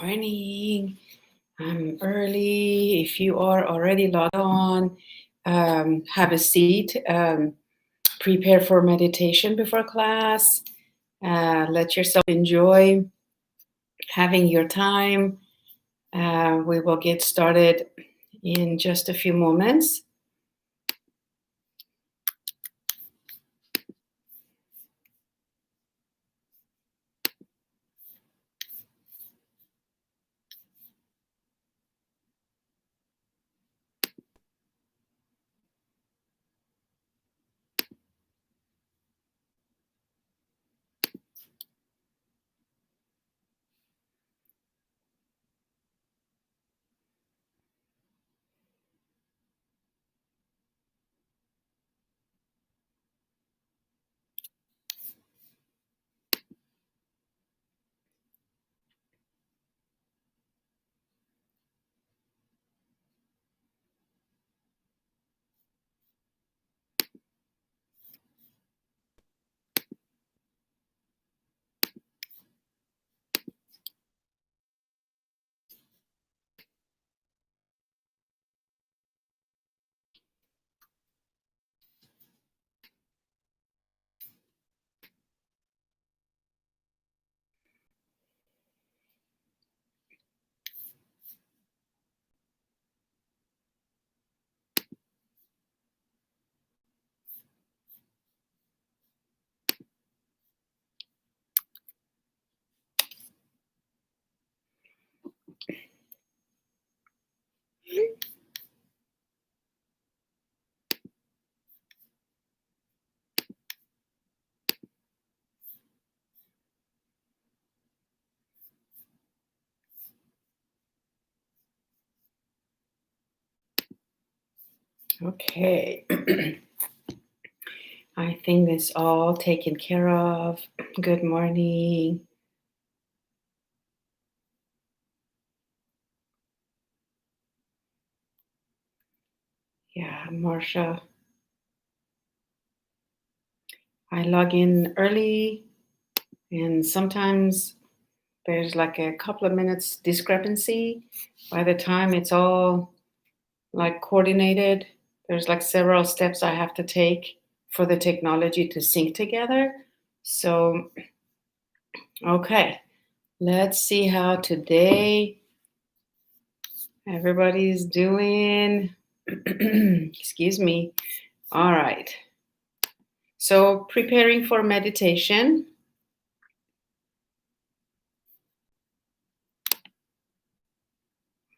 morning. I'm early. If you are already logged on, have a seat. Prepare for meditation before class. Let yourself enjoy having your time. We will get started in just a few moments. Okay. I think that's all taken care of. Good morning. Yeah, Marcia. I log in early, and sometimes there's like a couple of minutes discrepancy. By the time it's all like coordinated, there's like several steps I have to take for the technology to sync together. So, okay, let's see how today everybody's doing. Excuse me. All right. So, preparing for meditation.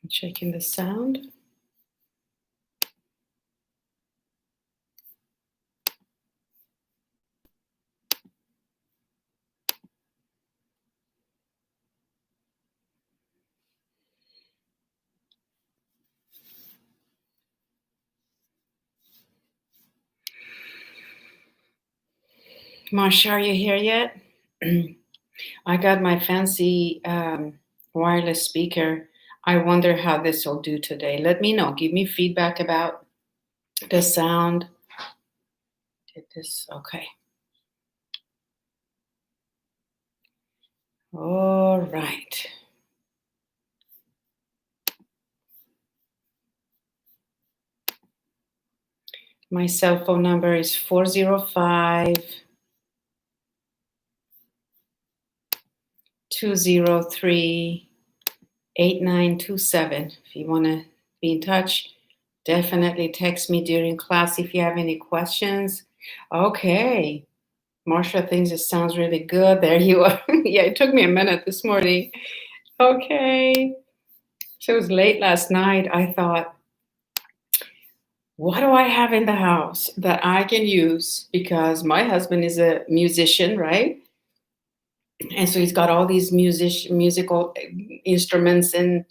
Checking the sound. Marsha, are you here yet? I got my fancy wireless speaker. I wonder how this will do today. Let me know. Give me feedback about the sound. Did this? Okay. All right. My cell phone number is 405 203 8927. If you want to be in touch, definitely text me during class if you have any questions. Okay. Marsha thinks it sounds really good. There you are. Yeah, it took me a minute this morning. Okay. So it was late last night. I thought, what do I have in the house that I can use? Because my husband is a musician, right? And so he's got all these musical instruments and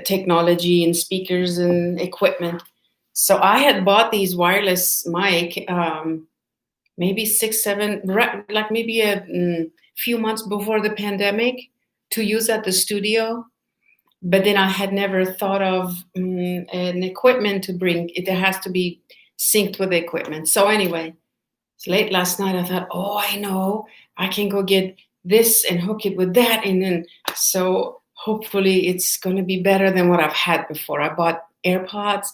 technology and speakers and equipment. So I had bought these wireless mic maybe 6, 7, like maybe a few months before the pandemic to use at the studio. But then I had never thought of an equipment to bring. It has to be synced with the equipment. So anyway, it's late last night. I thought, oh, I know. I can go get this and hook it with that. And then, so hopefully it's going to be better than what I've had before. I bought AirPods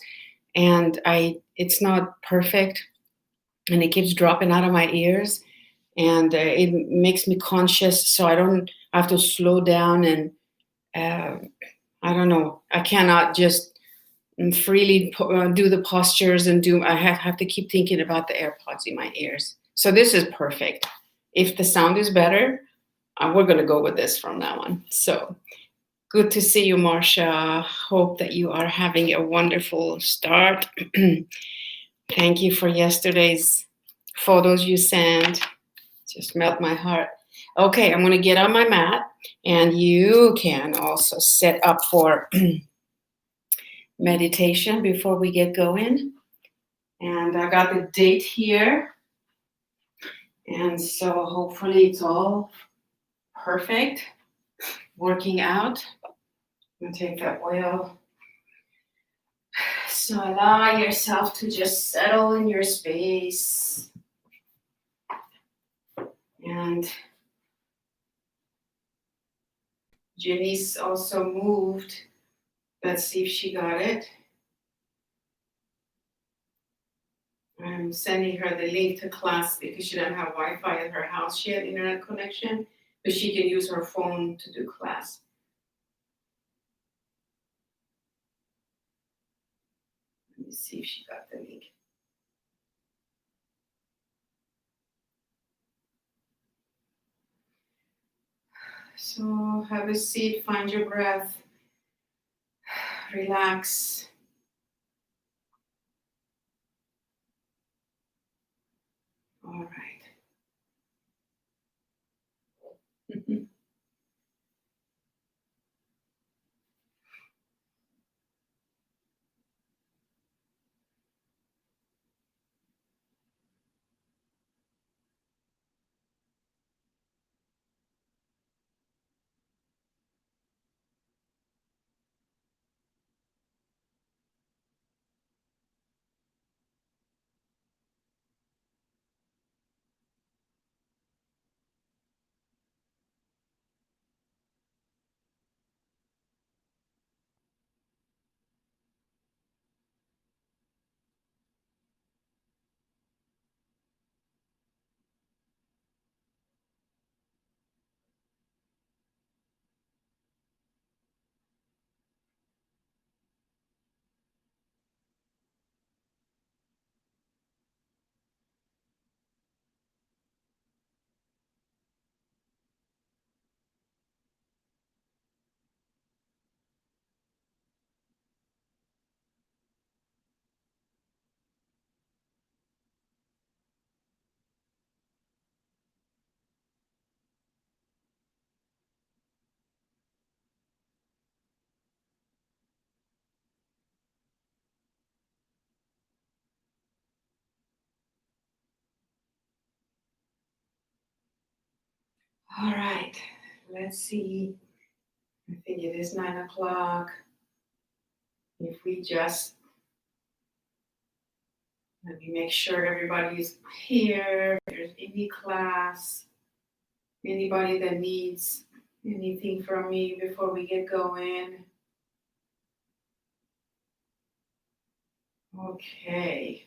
and I it's not perfect and it keeps dropping out of my ears and it makes me conscious so I have to slow down and uh, I don't know. I cannot just freely do the postures and do. I have to keep thinking about the AirPods in my ears. So this is perfect. If the sound is better, we're gonna go with this from now on. So good to see you, Marcia. Hope that you are having a wonderful start. Thank you for yesterday's photos you sent. Just melt my heart. Okay, I'm gonna get on my mat, and you can also set up for meditation before we get going. And I got the date here. And so hopefully it's all perfect, working out. I'm going to take that oil. So allow yourself to just settle in your space. And Janice also moved. Let's see if she got it. I'm sending her the link to class because she doesn't have Wi-Fi at her house. She had internet connection, but she can use her phone to do class. Let me see if she got the link. So have a seat, find your breath, relax. All right. All right. Let's see. I think it is 9 o'clock. If we just let me make sure everybody's here. If there's any class, anybody that needs anything from me before we get going. Okay.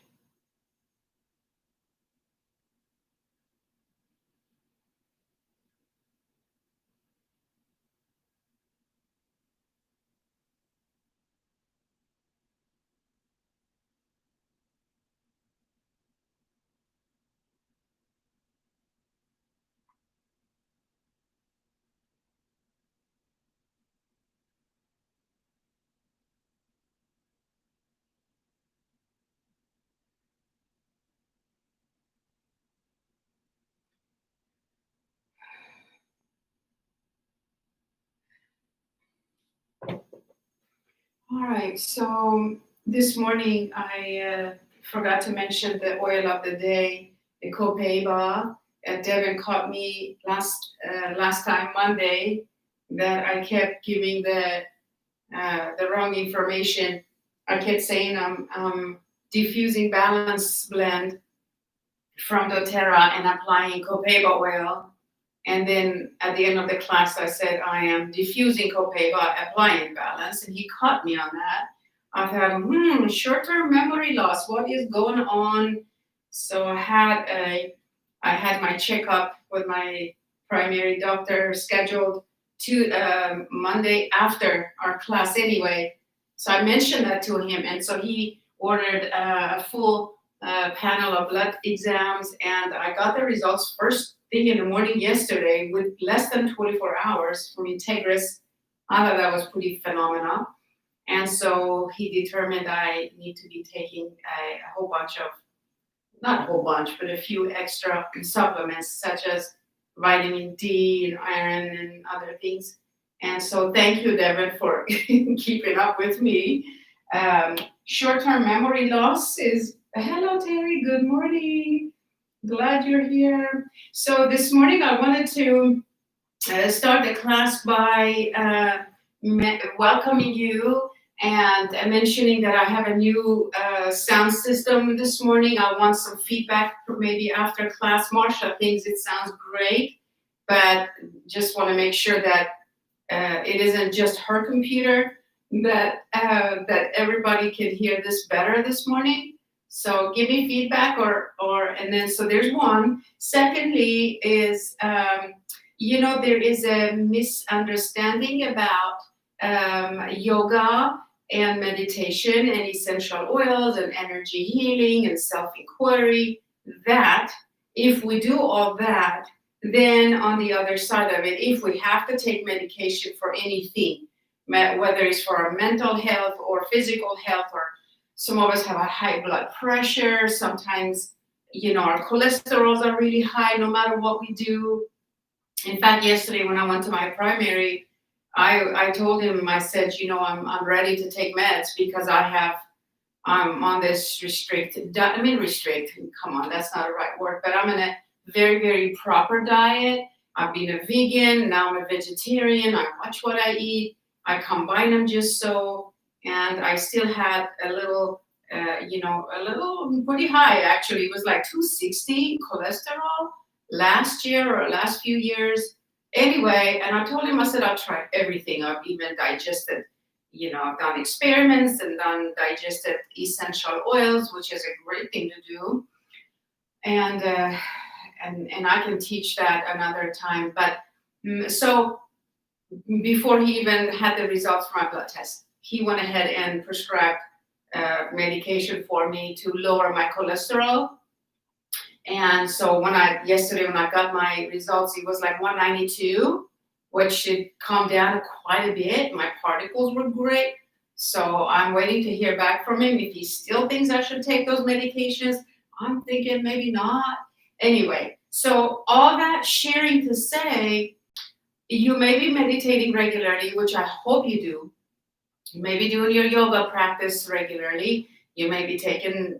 All right. So this morning I forgot to mention the oil of the day, the copaiba. Devin caught me last time Monday that I kept giving the wrong information. I kept saying I'm diffusing balance blend from doTERRA and applying copaiba oil. And then at the end of the class, I said, I am diffusing copay by applying balance. And he caught me on that. I thought, short-term memory loss. What is going on? So I had my checkup with my primary doctor scheduled to Monday after our class anyway. So I mentioned that to him, and so he ordered a full panel of blood exams, and I got the results first thing in the morning yesterday with less than 24 hours from Integris. I thought that was pretty phenomenal. And so he determined I need to be taking a whole bunch of, not a whole bunch, but a few extra supplements such as vitamin D and iron and other things. And so thank you, Devin, for keeping up with me. Short-term memory loss is, hello, Terry, good morning. Glad you're here. So this morning I wanted to start the class by welcoming you and mentioning that I have a new sound system this morning. I want some feedback maybe after class. Marsha thinks it sounds great, but just want to make sure that it isn't just her computer, that everybody can hear this better this morning. So give me feedback and then, so there's one. Secondly is, there is a misunderstanding about yoga and meditation and essential oils and energy healing and self-inquiry, that if we do all that, then on the other side of it, if we have to take medication for anything, whether it's for our mental health or physical health, or some of us have a high blood pressure, sometimes, our cholesterols are really high no matter what we do. In fact, yesterday when I went to my primary, I told him, I said, I'm ready to take meds because I'm on this restricted, come on, that's not the right word, but I'm in a very, very proper diet. I've been a vegan, now I'm a vegetarian, I watch what I eat, I combine them just so, and I still had a little pretty high actually. It was like 260 cholesterol last year or last few years. Anyway, and I told him, I said, I'll try everything. I've even digested, I've done experiments and digested essential oils, which is a great thing to do. And I can teach that another time. But so before he even had the results from my blood test, he went ahead and prescribed medication for me to lower my cholesterol. And so yesterday when I got my results, it was like 192, which should calm down quite a bit. My particles were great. So I'm waiting to hear back from him. If he still thinks I should take those medications, I'm thinking maybe not. Anyway, so all that sharing to say, you may be meditating regularly, which I hope you do. You may be doing your yoga practice regularly. You may be taking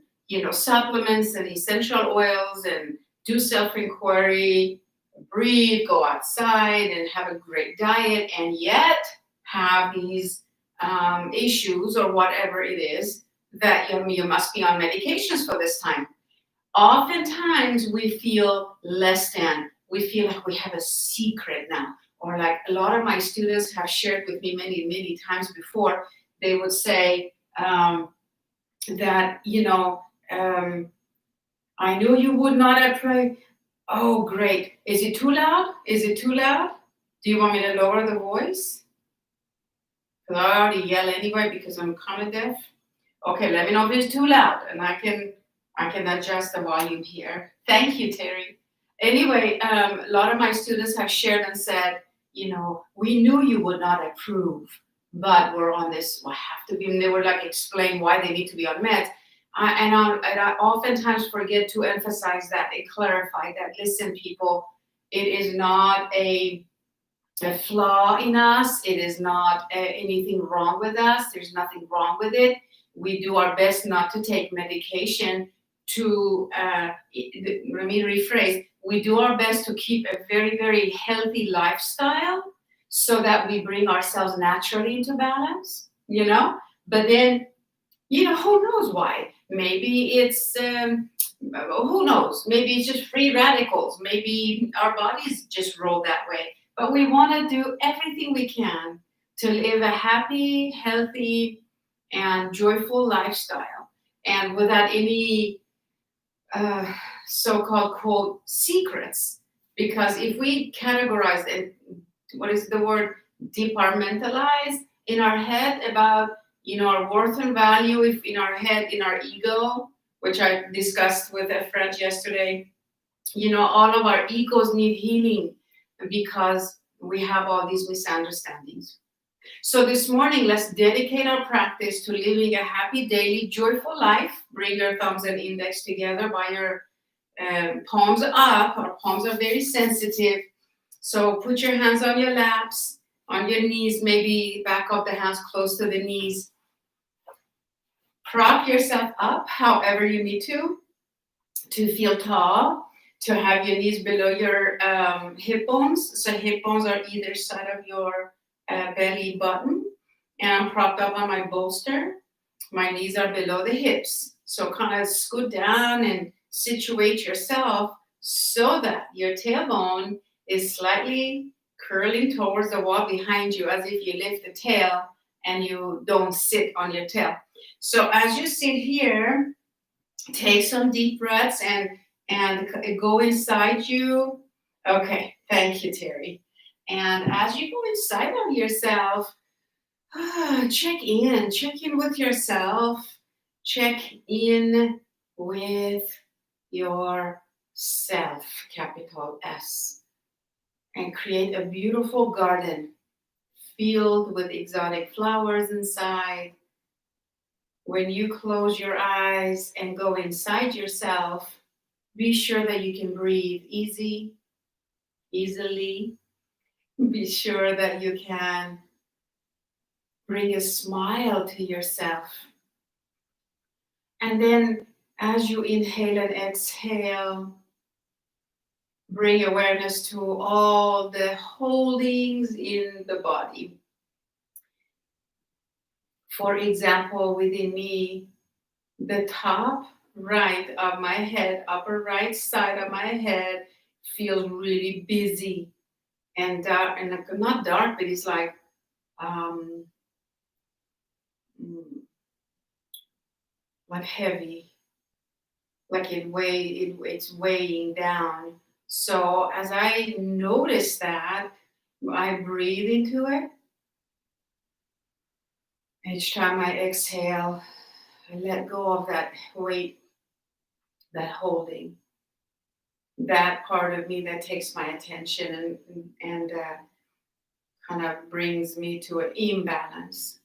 supplements and essential oils and do self-inquiry, breathe, go outside and have a great diet, and yet have these issues or whatever it is that you must be on medications for this time. Oftentimes we feel less than, we feel like we have a secret now, or like a lot of my students have shared with me many, many times before. They would say that, I knew you would not have prayed. Oh, great. Is it too loud? Is it too loud? Do you want me to lower the voice? Because I already yell anyway because I'm kind of deaf. Okay, let me know if it's too loud and I can adjust the volume here. Thank you, Terry. Anyway, a lot of my students have shared and said, we knew you would not approve, but we're on this, we have to be, and they were like, explain why they need to be on meds. And I oftentimes forget to emphasize that and clarify that, listen, people, it is not a flaw in us. It is not anything wrong with us. There's nothing wrong with it. We do our best not to take medication to, let me rephrase, we do our best to keep a very, very healthy lifestyle so that we bring ourselves naturally into balance, but then, who knows why? Maybe it's Who knows? Maybe it's just free radicals. Maybe our bodies just roll that way. But we want to do everything we can to live a happy, healthy, and joyful lifestyle, and without any uh, so-called quote secrets. Because if we categorize it, what is the word, departmentalize in our head about our worth and value, if in our head, in our ego, which I discussed with a friend yesterday, all of our egos need healing because we have all these misunderstandings. So this morning, let's dedicate our practice to living a happy, daily, joyful life. Bring your thumbs and index together by your palms up. Our palms are very sensitive. So put your hands on your laps, on your knees, maybe back up the hands close to the knees. Prop yourself up however you need to feel tall, to have your knees below your hip bones. So hip bones are either side of your belly button. And I'm propped up on my bolster. My knees are below the hips. So kind of scoot down and situate yourself so that your tailbone is slightly curling towards the wall behind you, as if you lift the tail and you don't sit on your tail. So as you sit here, take some deep breaths and go inside you. Okay, thank you, Terry. And as you go inside of yourself, check in with yourself, check in with yourself, capital S, and create a beautiful garden filled with exotic flowers inside. When you close your eyes and go inside yourself, be sure that you can breathe easily. Be sure that you can bring a smile to yourself. And then as you inhale and exhale, bring awareness to all the holdings in the body. For example, within me, the top right of my head, upper right side of my head feels really busy and dark, and not dark, but it's like um, heavy, like it's weighing down. So as I notice that, I breathe into it. Each time I exhale, I let go of that weight, that holding, that part of me that takes my attention and kind of brings me to an imbalance.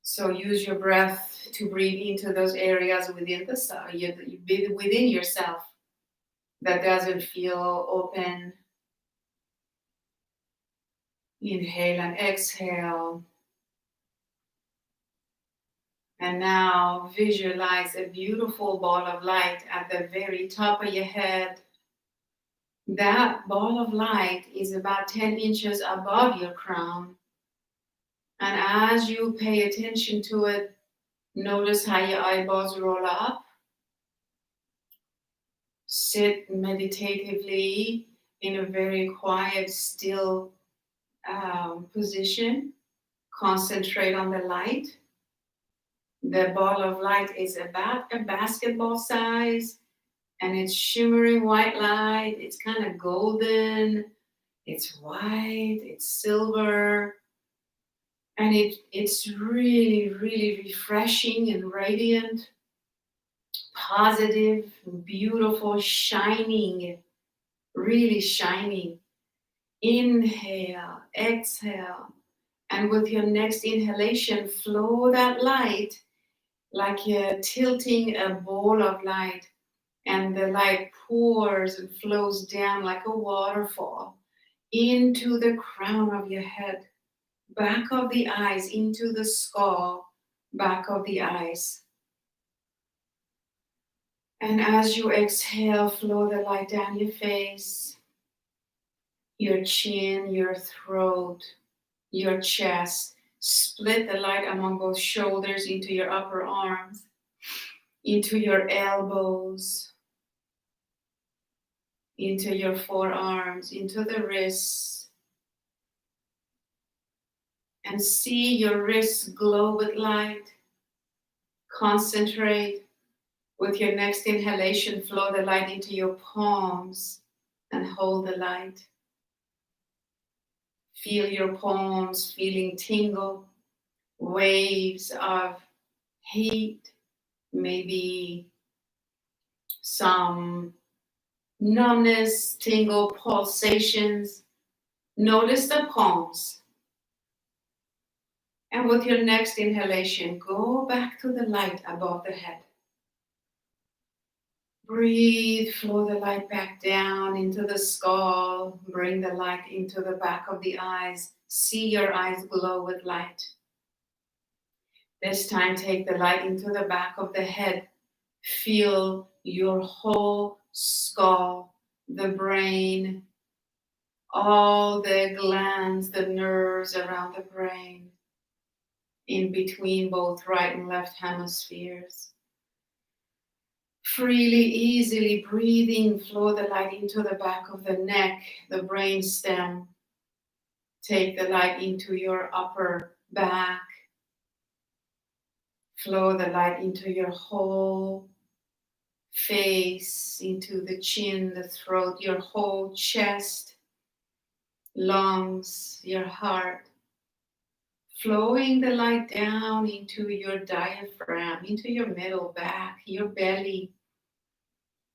So use your breath to breathe into those areas within the self, within yourself that doesn't feel open. Inhale and exhale. And now visualize a beautiful ball of light at the very top of your head. That ball of light is about 10 inches above your crown. And as you pay attention to it, notice how your eyeballs roll up. Sit meditatively in a very quiet, still position. Concentrate on the light. The ball of light is about a basketball size, and it's shimmering white light. It's kind of golden. It's white. It's silver. And it's really, really refreshing and radiant, positive, beautiful, shining, really shining. Inhale, exhale. And with your next inhalation, flow that light like you're tilting a bowl of light, and the light pours and flows down like a waterfall into the crown of your head, back of the eyes, into the skull, back of the eyes. And as you exhale, flow the light down your face, your chin, your throat, your chest. Split the light among both shoulders into your upper arms, into your elbows, into your forearms, into the wrists, and see your wrists glow with light. Concentrate. With your next inhalation, flow the light into your palms and hold the light. Feel your palms feeling tingle, waves of heat, maybe some numbness, tingle, pulsations. Notice the palms. And with your next inhalation, go back to the light above the head. Breathe, flow the light back down into the skull. Bring the light into the back of the eyes. See your eyes glow with light. This time, take the light into the back of the head. Feel your whole skull, the brain, all the glands, the nerves around the brain, in between both right and left hemispheres. Freely, easily breathing, flow the light into the back of the neck, the brain stem. Take the light into your upper back. Flow the light into your whole face, into the chin, the throat, your whole chest, lungs, your heart. Flowing the light down into your diaphragm, into your middle back, your belly,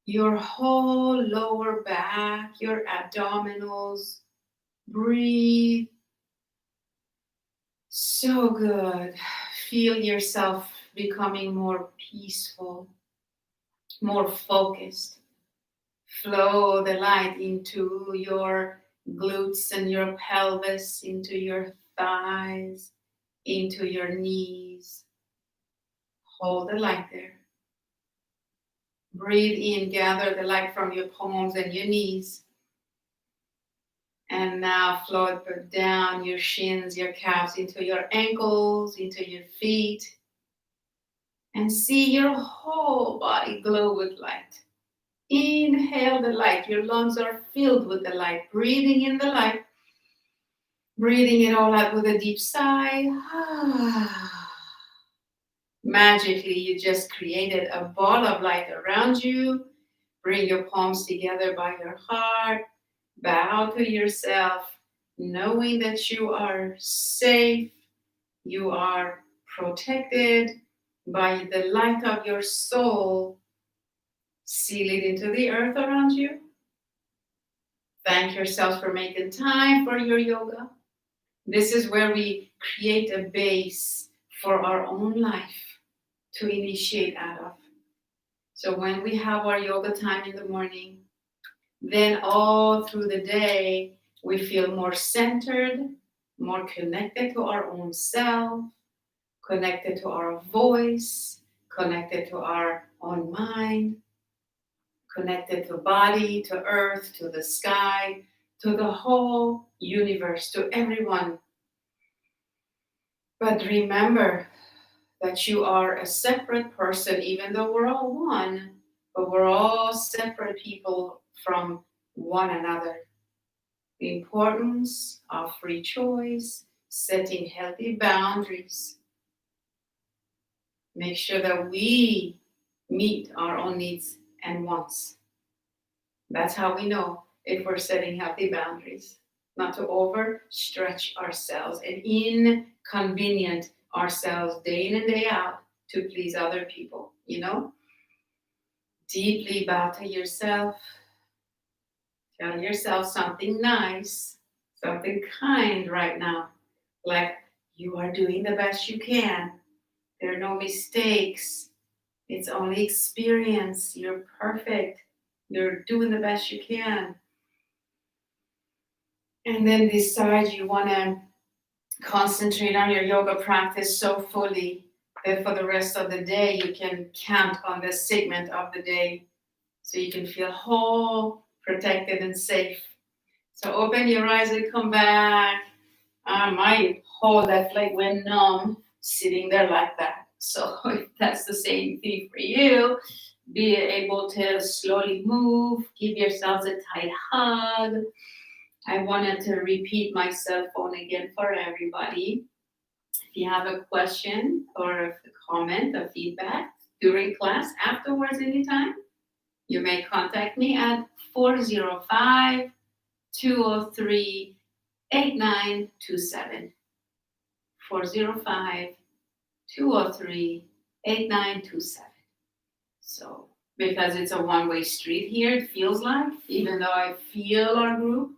your whole lower back, your abdominals. Breathe. So good. Feel yourself becoming more peaceful, more focused. Flow the light into your glutes and your pelvis, into your thighs, into your knees. Hold the light there. Breathe in, gather the light from your palms and your knees. And now flow it down your shins, your calves, into your ankles, into your feet. And see your whole body glow with light. Inhale the light. Your lungs are filled with the light. Breathing in the light. Breathing it all out with a deep sigh. Magically, you just created a ball of light around you. Bring your palms together by your heart. Bow to yourself, knowing that you are safe, you are protected by the light of your soul. Seal it into the earth around you. Thank yourself for making time for your yoga. This is where we create a base for our own life to initiate out of. So when we have our yoga time in the morning, then all through the day, we feel more centered, more connected to our own self, connected to our voice, connected to our own mind, connected to body, to earth, to the sky, to the whole universe, to everyone. But remember that you are a separate person, even though we're all one, but we're all separate people from one another. The importance of free choice, setting healthy boundaries. Make sure that we meet our own needs and wants. That's how we know if we're setting healthy boundaries. Not to overstretch ourselves and inconvenient ourselves day in and day out to please other people, you know? Deeply bow to yourself. Tell yourself something nice, something kind right now. Like, you are doing the best you can. There are no mistakes. It's only experience. You're perfect. You're doing the best you can. And then decide you want to concentrate on your yoga practice so fully that for the rest of the day, you can count on this segment of the day so you can feel whole, protected, and safe. So open your eyes and come back. My whole left leg went numb sitting there like that. So if that's the same thing for you, be able to slowly move, give yourselves a tight hug. I wanted to repeat my cell phone again for everybody. If you have a question or a comment or feedback during class, afterwards, anytime, you may contact me at 405 203 8927. 405 203 8927. So, because it's a one-way street here, it feels like, even though I feel our group.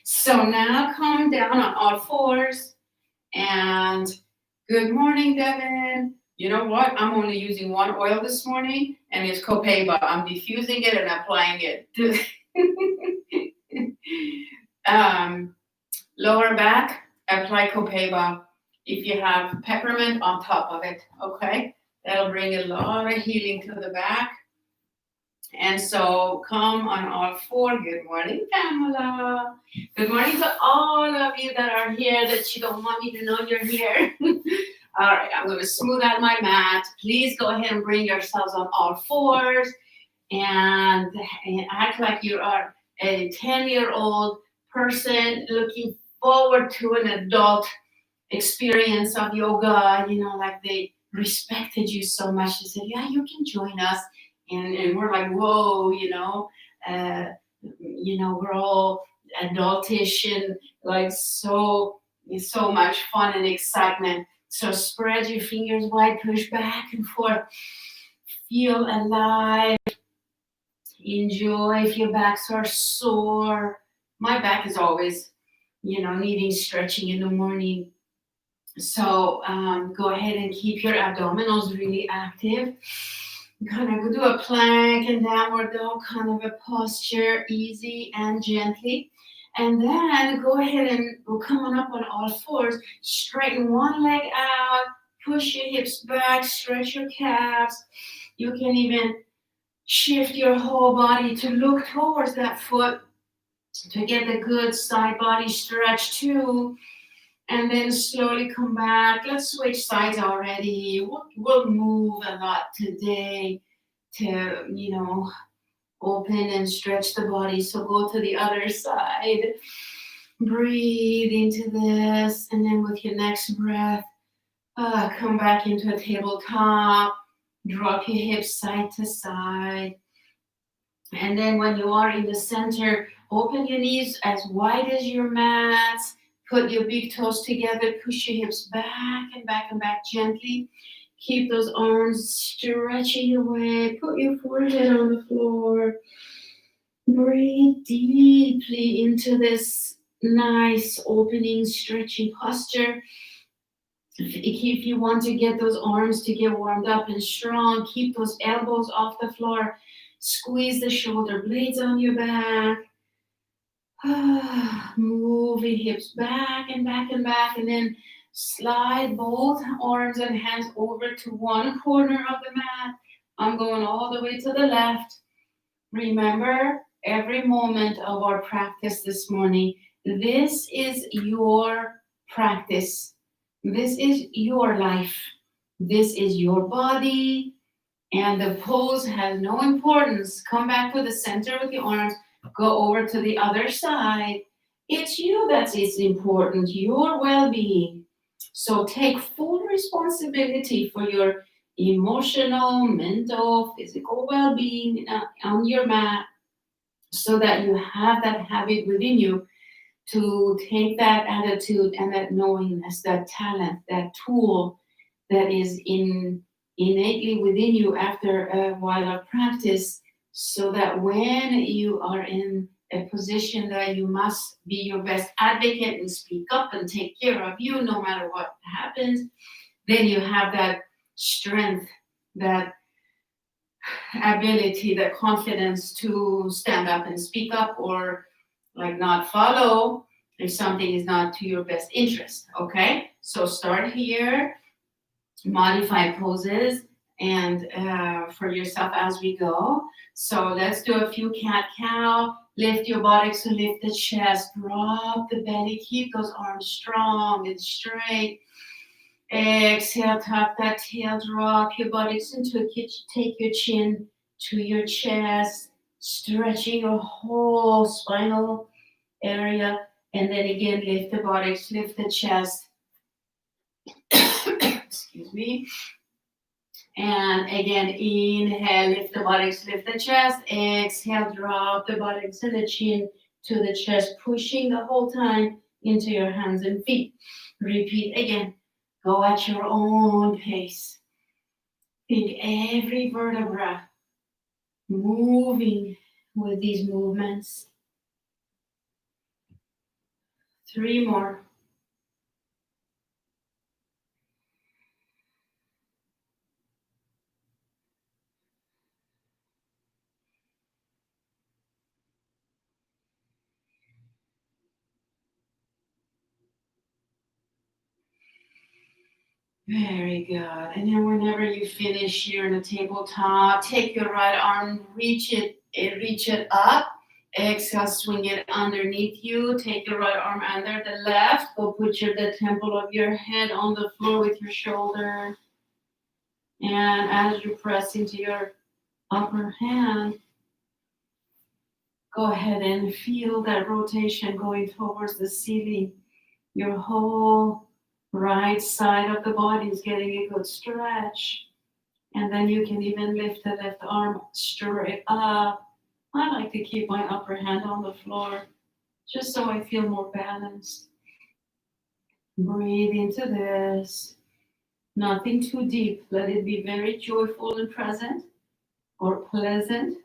So now come down on all fours and good morning, Devin. You know what? I'm only using one oil this morning, and it's copaiba. I'm diffusing it and applying it. Lower back, apply copaiba. If you have peppermint on top of it, okay? That'll bring a lot of healing to the back. And so come on all four. Good morning, Pamela. Good morning to all of you that are here that you don't want me to know you're here. All right, I'm going to smooth out my mat. Please go ahead and bring yourselves on all fours and act like you are a 10-year-old person looking forward to an adult experience of yoga. You know, like they respected you so much. They said, yeah, you can join us. And we're like, whoa, we're all adultish and like so much fun and excitement. So spread your fingers wide, push back and forth, feel alive, enjoy if your backs are sore. My back is always, needing stretching in the morning. So go ahead and keep your abdominals really active. Kind of do a plank and downward dog kind of a posture, easy and gently. And then go ahead and we'll come on up on all fours. Straighten one leg out, push your hips back, stretch your calves. You can even shift your whole body to look towards that foot to get the good side body stretch too. And then slowly come back. Let's switch sides already. We'll move a lot today to, open and stretch the body. So go to the other side. Breathe into this. And then with your next breath, come back into a tabletop. Drop your hips side to side. And then when you are in the center, open your knees as wide as your mat. Put your big toes together, push your hips back and back and back gently. Keep those arms stretching away. Put your forehead on the floor. Breathe deeply into this nice opening, stretching posture. If you want to get those arms to get warmed up and strong, keep those elbows off the floor. Squeeze the shoulder blades on your back. Move your hips back and back and back, and then slide both arms and hands over to one corner of the mat. I'm going all the way to the left. Remember, every moment of our practice this morning, this is your practice. This is your life. This is your body, and the pose has no importance. Come back to the center with the arms. Go over to the other side. It's you that is important, your well-being. So take full responsibility for your emotional, mental, physical well-being on your mat so that you have that habit within you to take that attitude and that knowingness, that talent, that tool that is innately within you after a while of practice, so that when you are in a position that you must be your best advocate and speak up and take care of you no matter what happens, then you have that strength, that ability, that confidence to stand up and speak up or like not follow if something is not to your best interest, okay? So start here, modify poses and for yourself as we go. So let's do a few cat-cow. Lift your buttocks and lift the chest. Drop the belly. Keep those arms strong and straight. Exhale, tuck that tail. Drop your buttocks into a kitchen. Take your chin to your chest, stretching your whole spinal area. And then again, lift the buttocks, lift the chest. Excuse me. And again, inhale, lift the buttocks, lift the chest. Exhale, drop the buttocks and the chin to the chest, pushing the whole time into your hands and feet. Repeat again. Go at your own pace. Think every vertebra moving with these movements. 3 more. Very good. And then whenever you finish here in the tabletop, take your right arm, reach it up. Exhale, swing it underneath you. Take your right arm under the left. Go put the temple of your head on the floor with your shoulder. And as you press into your upper hand, go ahead and feel that rotation going towards the ceiling. Your whole right side of the body is getting a good stretch. And then you can even lift the left arm straight up. I like to keep my upper hand on the floor just so I feel more balanced. Breathe into this. Nothing too deep. Let it be very joyful and present or pleasant.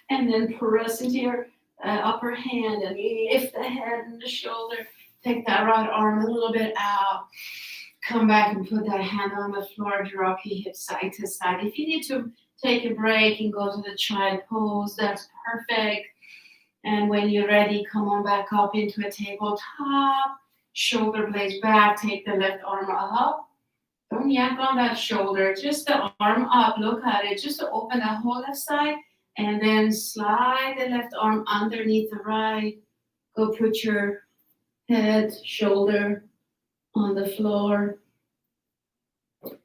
And then press into your upper hand and lift the head and the shoulder. Take that right arm a little bit out. Come back and put that hand on the floor. Drop your hips side to side. If you need to take a break and go to the child pose, that's perfect. And when you're ready, come on back up into a tabletop. Shoulder blades back. Take the left arm up. Don't yank on that shoulder. Just the arm up. Look at it. Just to open the whole left side. And then slide the left arm underneath the right. Go put your head, shoulder on the floor.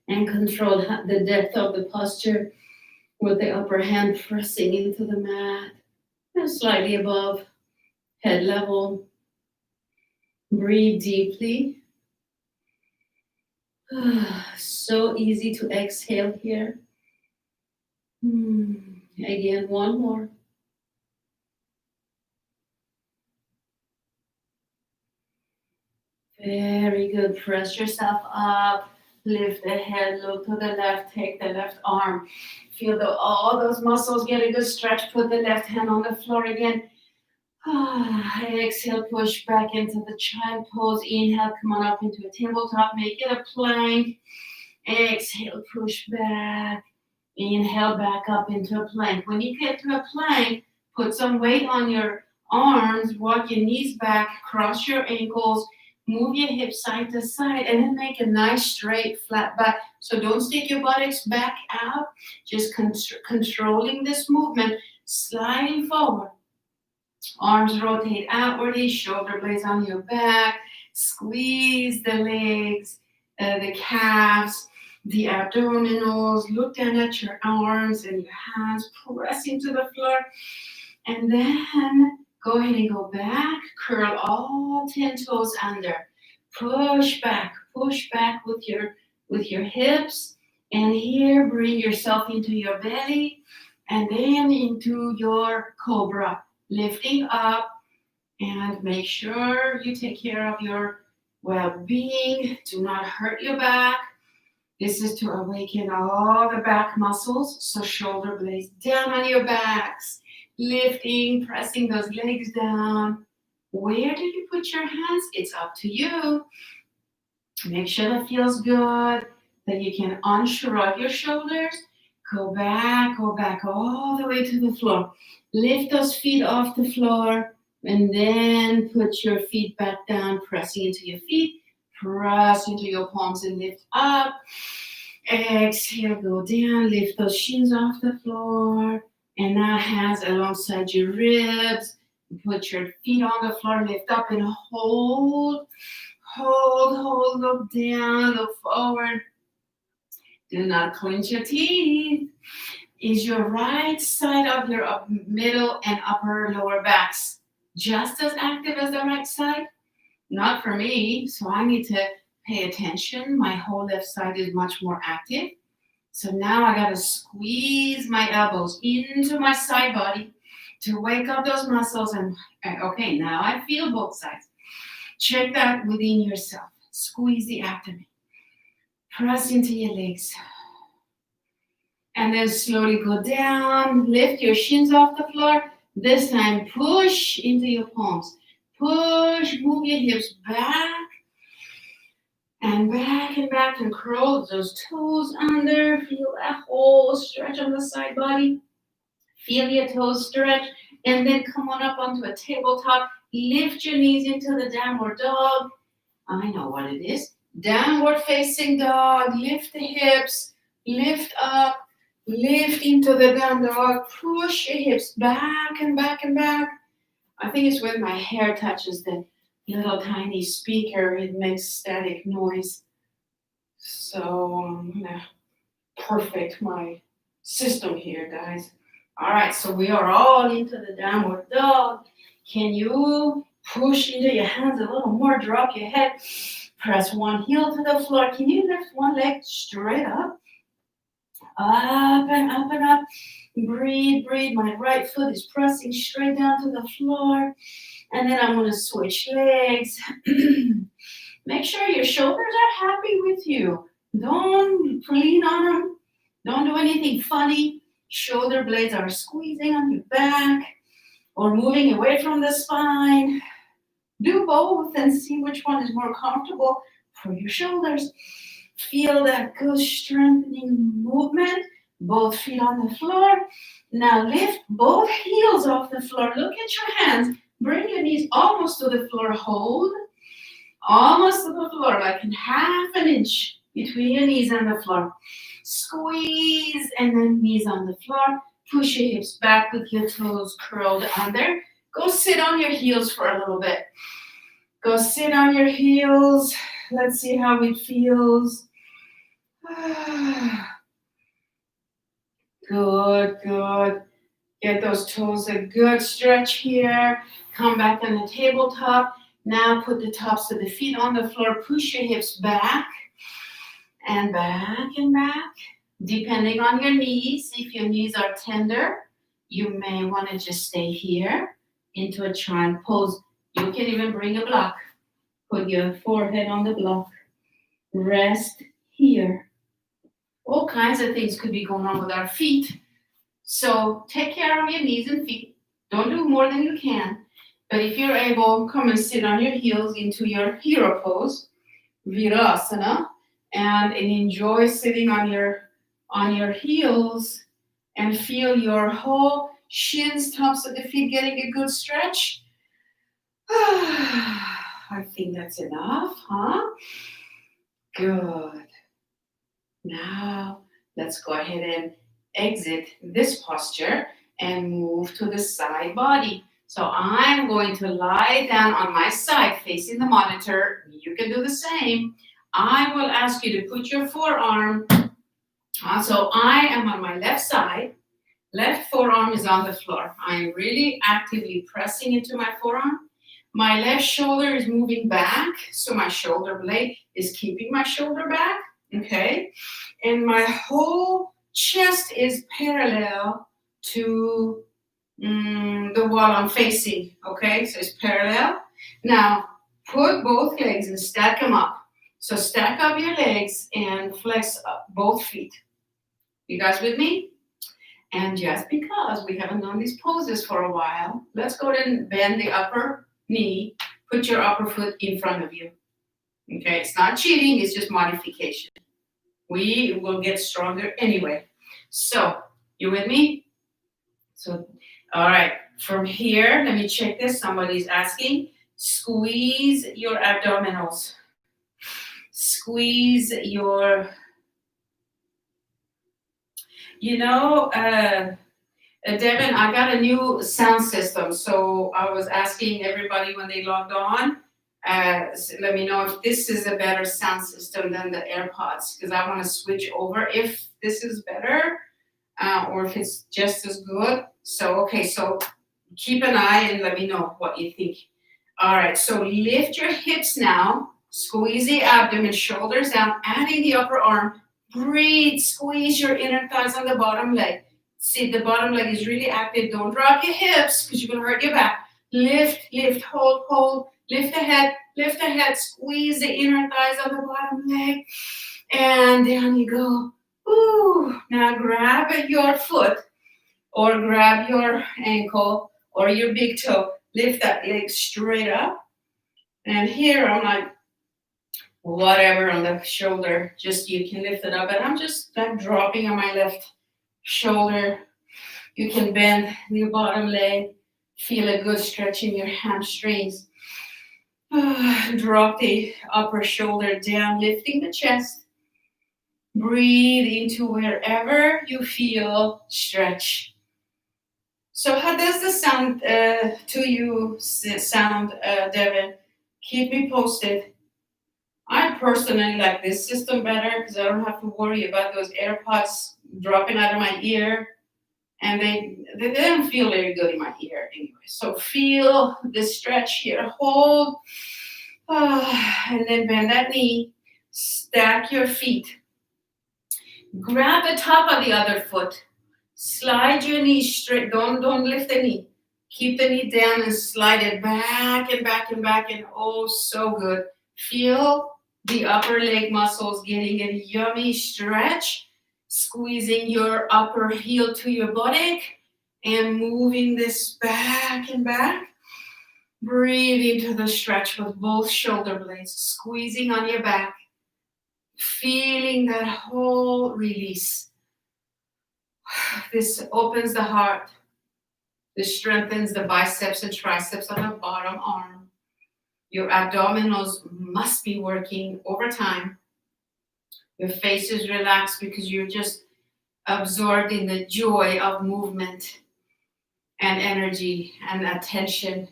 And control the depth of the posture with the upper hand pressing into the mat. And slightly above head level. Breathe deeply. So easy to exhale here. Again, one more. Very good. Press yourself up. Lift the head. Look to the left. Take the left arm. Feel all those muscles get a good stretch. Put the left hand on the floor again. Exhale, push back into the child pose. Inhale, come on up into a tabletop. Make it a plank. Exhale, push back. Inhale, back up into a plank. When you get to a plank, put some weight on your arms. Walk your knees back. Cross your ankles. Move your hips side to side. And then make a nice straight flat back. So don't stick your buttocks back out. Just controlling this movement. Sliding forward. Arms rotate outwardly, shoulder blades on your back. Squeeze the legs, the calves, the abdominals. Look down at your arms and your hands. Press into the floor. And then go ahead and go back. Curl all 10 toes under. Push back with your hips. And here, bring yourself into your belly. And then into your cobra. Lifting up, and make sure you take care of your well-being. Do not hurt your back. This is to awaken all the back muscles. So shoulder blades down on your backs. Lifting, pressing those legs down. Where do you put your hands? It's up to you. Make sure that feels good. That you can unshrug your shoulders. Go back all the way to the floor. Lift those feet off the floor and then put your feet back down, pressing into your feet. Press into your palms and lift up. Exhale, go down, lift those shins off the floor. And now hands alongside your ribs. Put your feet on the floor, lift up and hold. Look down, look forward. Do not clench your teeth. Is your right side of your middle and upper lower backs just as active as the right side? Not for me, so I need to pay attention. My whole left side is much more active. So now I gotta squeeze my elbows into my side body to wake up those muscles. And okay, now I feel both sides. Check that within yourself. Squeeze the abdomen. Press into your legs. And then slowly go down. Lift your shins off the floor. This time, push into your palms. Push, move your hips back and back and back, and curl those toes under. Feel that whole stretch on the side body. Feel your toes stretch, and then come on up onto a tabletop. Lift your knees into the downward dog. I know what it is. Downward facing dog. Lift the hips. Lift up. Lift into the down dog. Push your hips back and back and back. I think it's when my hair touches the little tiny speaker, it makes static noise. So I'm gonna perfect my system here, guys. All right, so we are all into the downward dog. Can you push into your hands a little more? Drop your head. Press one heel to the floor. Can you lift one leg straight up? Up and up and up. Breathe, breathe. My right foot is pressing straight down to the floor. And then I'm going to switch legs. Make sure your shoulders are happy with you. Don't lean on them. Don't do anything funny. Shoulder blades are squeezing on your back or moving away from the spine. Do both and see which one is more comfortable for your shoulders. Feel that good strengthening movement. Both feet on the floor. Now lift both heels off the floor. Look at your hands. Bring your knees almost to the floor. Hold. Almost to the floor, like in half an inch between your knees and the floor. Squeeze and then knees on the floor. Push your hips back with your toes curled under. Go sit on your heels for a little bit. Go sit on your heels. Let's see how it feels. Good, good. Get those toes a good stretch here. Come back on the tabletop. Now put the tops of the feet on the floor. Push your hips back and back and back. Depending on your knees, if your knees are tender, you may want to just stay here into a triangle pose. You can even bring a block. Put your forehead on the block. Rest here. All kinds of things could be going on with our feet. So take care of your knees and feet. Don't do more than you can. But if you're able, come and sit on your heels into your hero pose, Virasana, and enjoy sitting on your heels and feel your whole shins, tops of the feet getting a good stretch. I think that's enough, huh? Good. Now, let's go ahead and exit this posture and move to the side body. So I'm going to lie down on my side facing the monitor. You can do the same. I will ask you to put your forearm. So I am on my left side. Left forearm is on the floor. I'm really actively pressing into my forearm. My left shoulder is moving back, so my shoulder blade is keeping my shoulder back, okay? And my whole chest is parallel to the wall I'm facing, okay? So it's parallel. Now, put both legs and stack them up. So stack up your legs and flex up both feet. You guys with me? And just because we haven't done these poses for a while, let's go ahead and bend the upper knee. Put your upper foot in front of you. Okay, it's not cheating, it's just modification. We will get stronger anyway. So, you with me? So, all right, from here, let me check this. Somebody's asking. Squeeze your abdominals. Squeeze your, Devin, I got a new sound system. So I was asking everybody when they logged on, let me know if this is a better sound system than the AirPods, because I want to switch over. If this is better, or if it's just as good. So, okay, so keep an eye and let me know what you think. All right, so lift your hips now. Squeeze the abdomen, shoulders down, adding the upper arm. Breathe, squeeze your inner thighs on the bottom leg. See, the bottom leg is really active. Don't drop your hips because you're going to hurt your back. Lift, lift, hold, hold. Lift the head, squeeze the inner thighs on the bottom leg. And down you go. Ooh, now grab your foot or grab your ankle or your big toe. Lift that leg straight up. And here I'm like, whatever on the shoulder, just you can lift it up. And I'm just like dropping on my left shoulder. You can bend your bottom leg. Feel a good stretch in your hamstrings. Drop the upper shoulder down, lifting the chest. Breathe into wherever you feel stretch. So how does this sound to you, Devin? Keep me posted. I personally like this system better because I don't have to worry about those AirPods dropping out of my ear. And they don't feel very good in my ear anyway. So feel the stretch here. Hold. And then bend that knee. Stack your feet. Grab the top of the other foot. Slide your knee straight. Don't lift the knee. Keep the knee down and slide it back and back and back. And oh, so good. Feel the upper leg muscles getting a yummy stretch. Squeezing your upper heel to your buttock and moving this back and back. Breathe into the stretch with both shoulder blades, squeezing on your back, feeling that whole release. This opens the heart. This strengthens the biceps and triceps on the bottom arm. Your abdominals must be working overtime. Your face is relaxed because you're just absorbed in the joy of movement and energy and attention.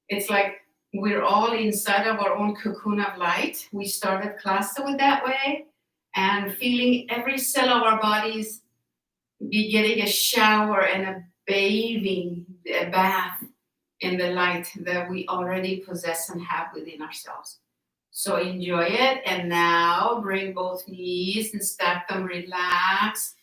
It's like we're all inside of our own cocoon of light. We started class with that way, and feeling every cell of our bodies be getting a shower and a bathing, a bath in the light that we already possess and have within ourselves. So enjoy it. And now bring both knees and stack them, relax,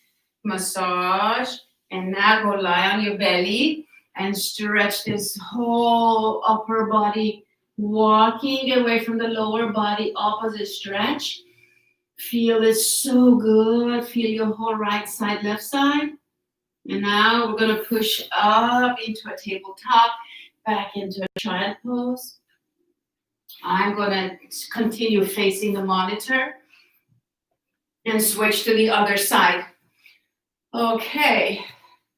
massage. And now go lie on your belly and stretch this whole upper body, walking away from the lower body, opposite stretch. Feel it so good. Feel your whole right side, left side. And now we're going to push up into a tabletop, back into a child pose. I'm going to continue facing the monitor and switch to the other side. Okay.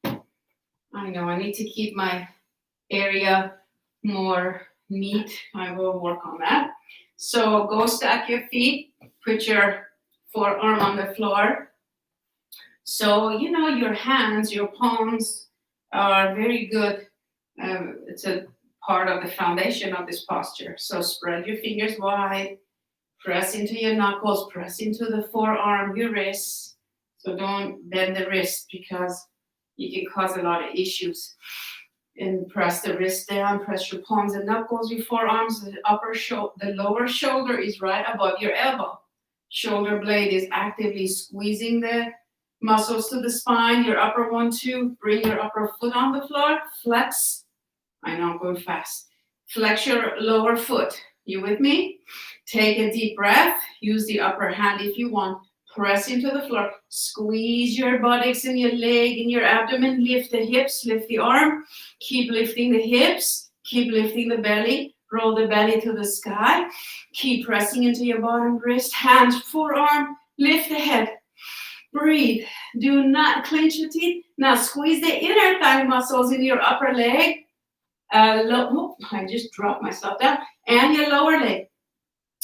I know I need to keep my area more neat. I will work on that. So go stack your feet. Put your forearm on the floor. So, your hands, your palms are very good. It's a part of the foundation of this posture. So spread your fingers wide, press into your knuckles, press into the forearm, your wrists. So don't bend the wrist because you can cause a lot of issues. And press the wrist down, press your palms and knuckles, your forearms, the lower shoulder is right above your elbow. Shoulder blade is actively squeezing the muscles to the spine. Your upper one, too. Bring your upper foot on the floor, flex. I know I'm going fast. Flex your lower foot. You with me? Take a deep breath. Use the upper hand if you want. Press into the floor. Squeeze your buttocks and your leg and your abdomen. Lift the hips. Lift the arm. Keep lifting the hips. Keep lifting the belly. Roll the belly to the sky. Keep pressing into your bottom wrist. Hand, forearm. Lift the head. Breathe. Do not clench your teeth. Now squeeze the inner thigh muscles in your upper leg. I just dropped myself down. And your lower leg.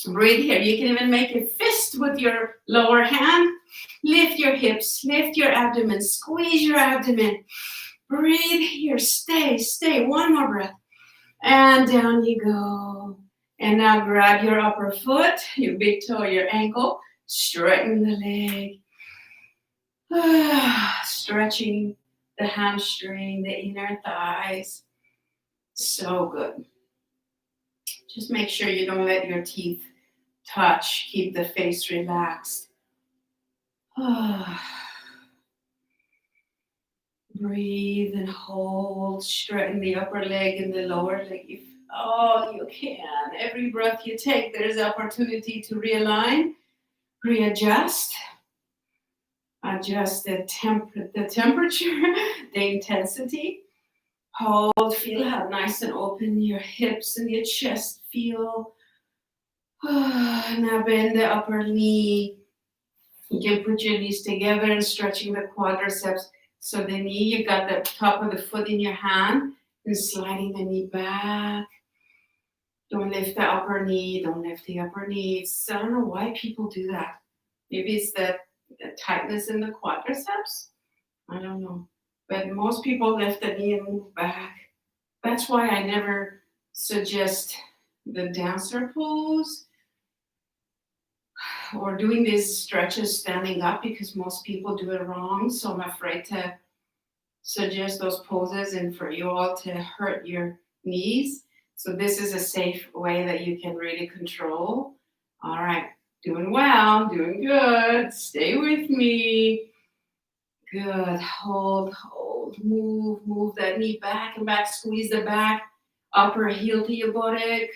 Breathe here. You can even make a fist with your lower hand. Lift your hips. Lift your abdomen. Squeeze your abdomen. Breathe here. Stay. One more breath. And down you go. And now grab your upper foot, your big toe, your ankle. Straighten the leg. Stretching the hamstring, the inner thighs. So good. Just make sure you don't let your teeth touch. Keep the face relaxed. Breathe and hold. Straighten the upper leg and the lower leg. If you can. Every breath you take, there's opportunity to realign, readjust, adjust the temperature, the intensity. Hold, feel how nice and open your hips and your chest feel. Now bend the upper knee. You can put your knees together and stretching the quadriceps. So the knee, you got the top of the foot in your hand and sliding the knee back. Don't lift the upper knee. Don't lift the upper knee. I don't know why people do that. Maybe it's the tightness in the quadriceps. I don't know. But most people lift the knee and move back. That's why I never suggest the dancer pose or doing these stretches standing up, because most people do it wrong. So I'm afraid to suggest those poses and for you all to hurt your knees. So this is a safe way that you can really control. All right, doing well, doing good. Stay with me. Good. Hold. Move that knee back and back. Squeeze the back, upper heel to your buttock.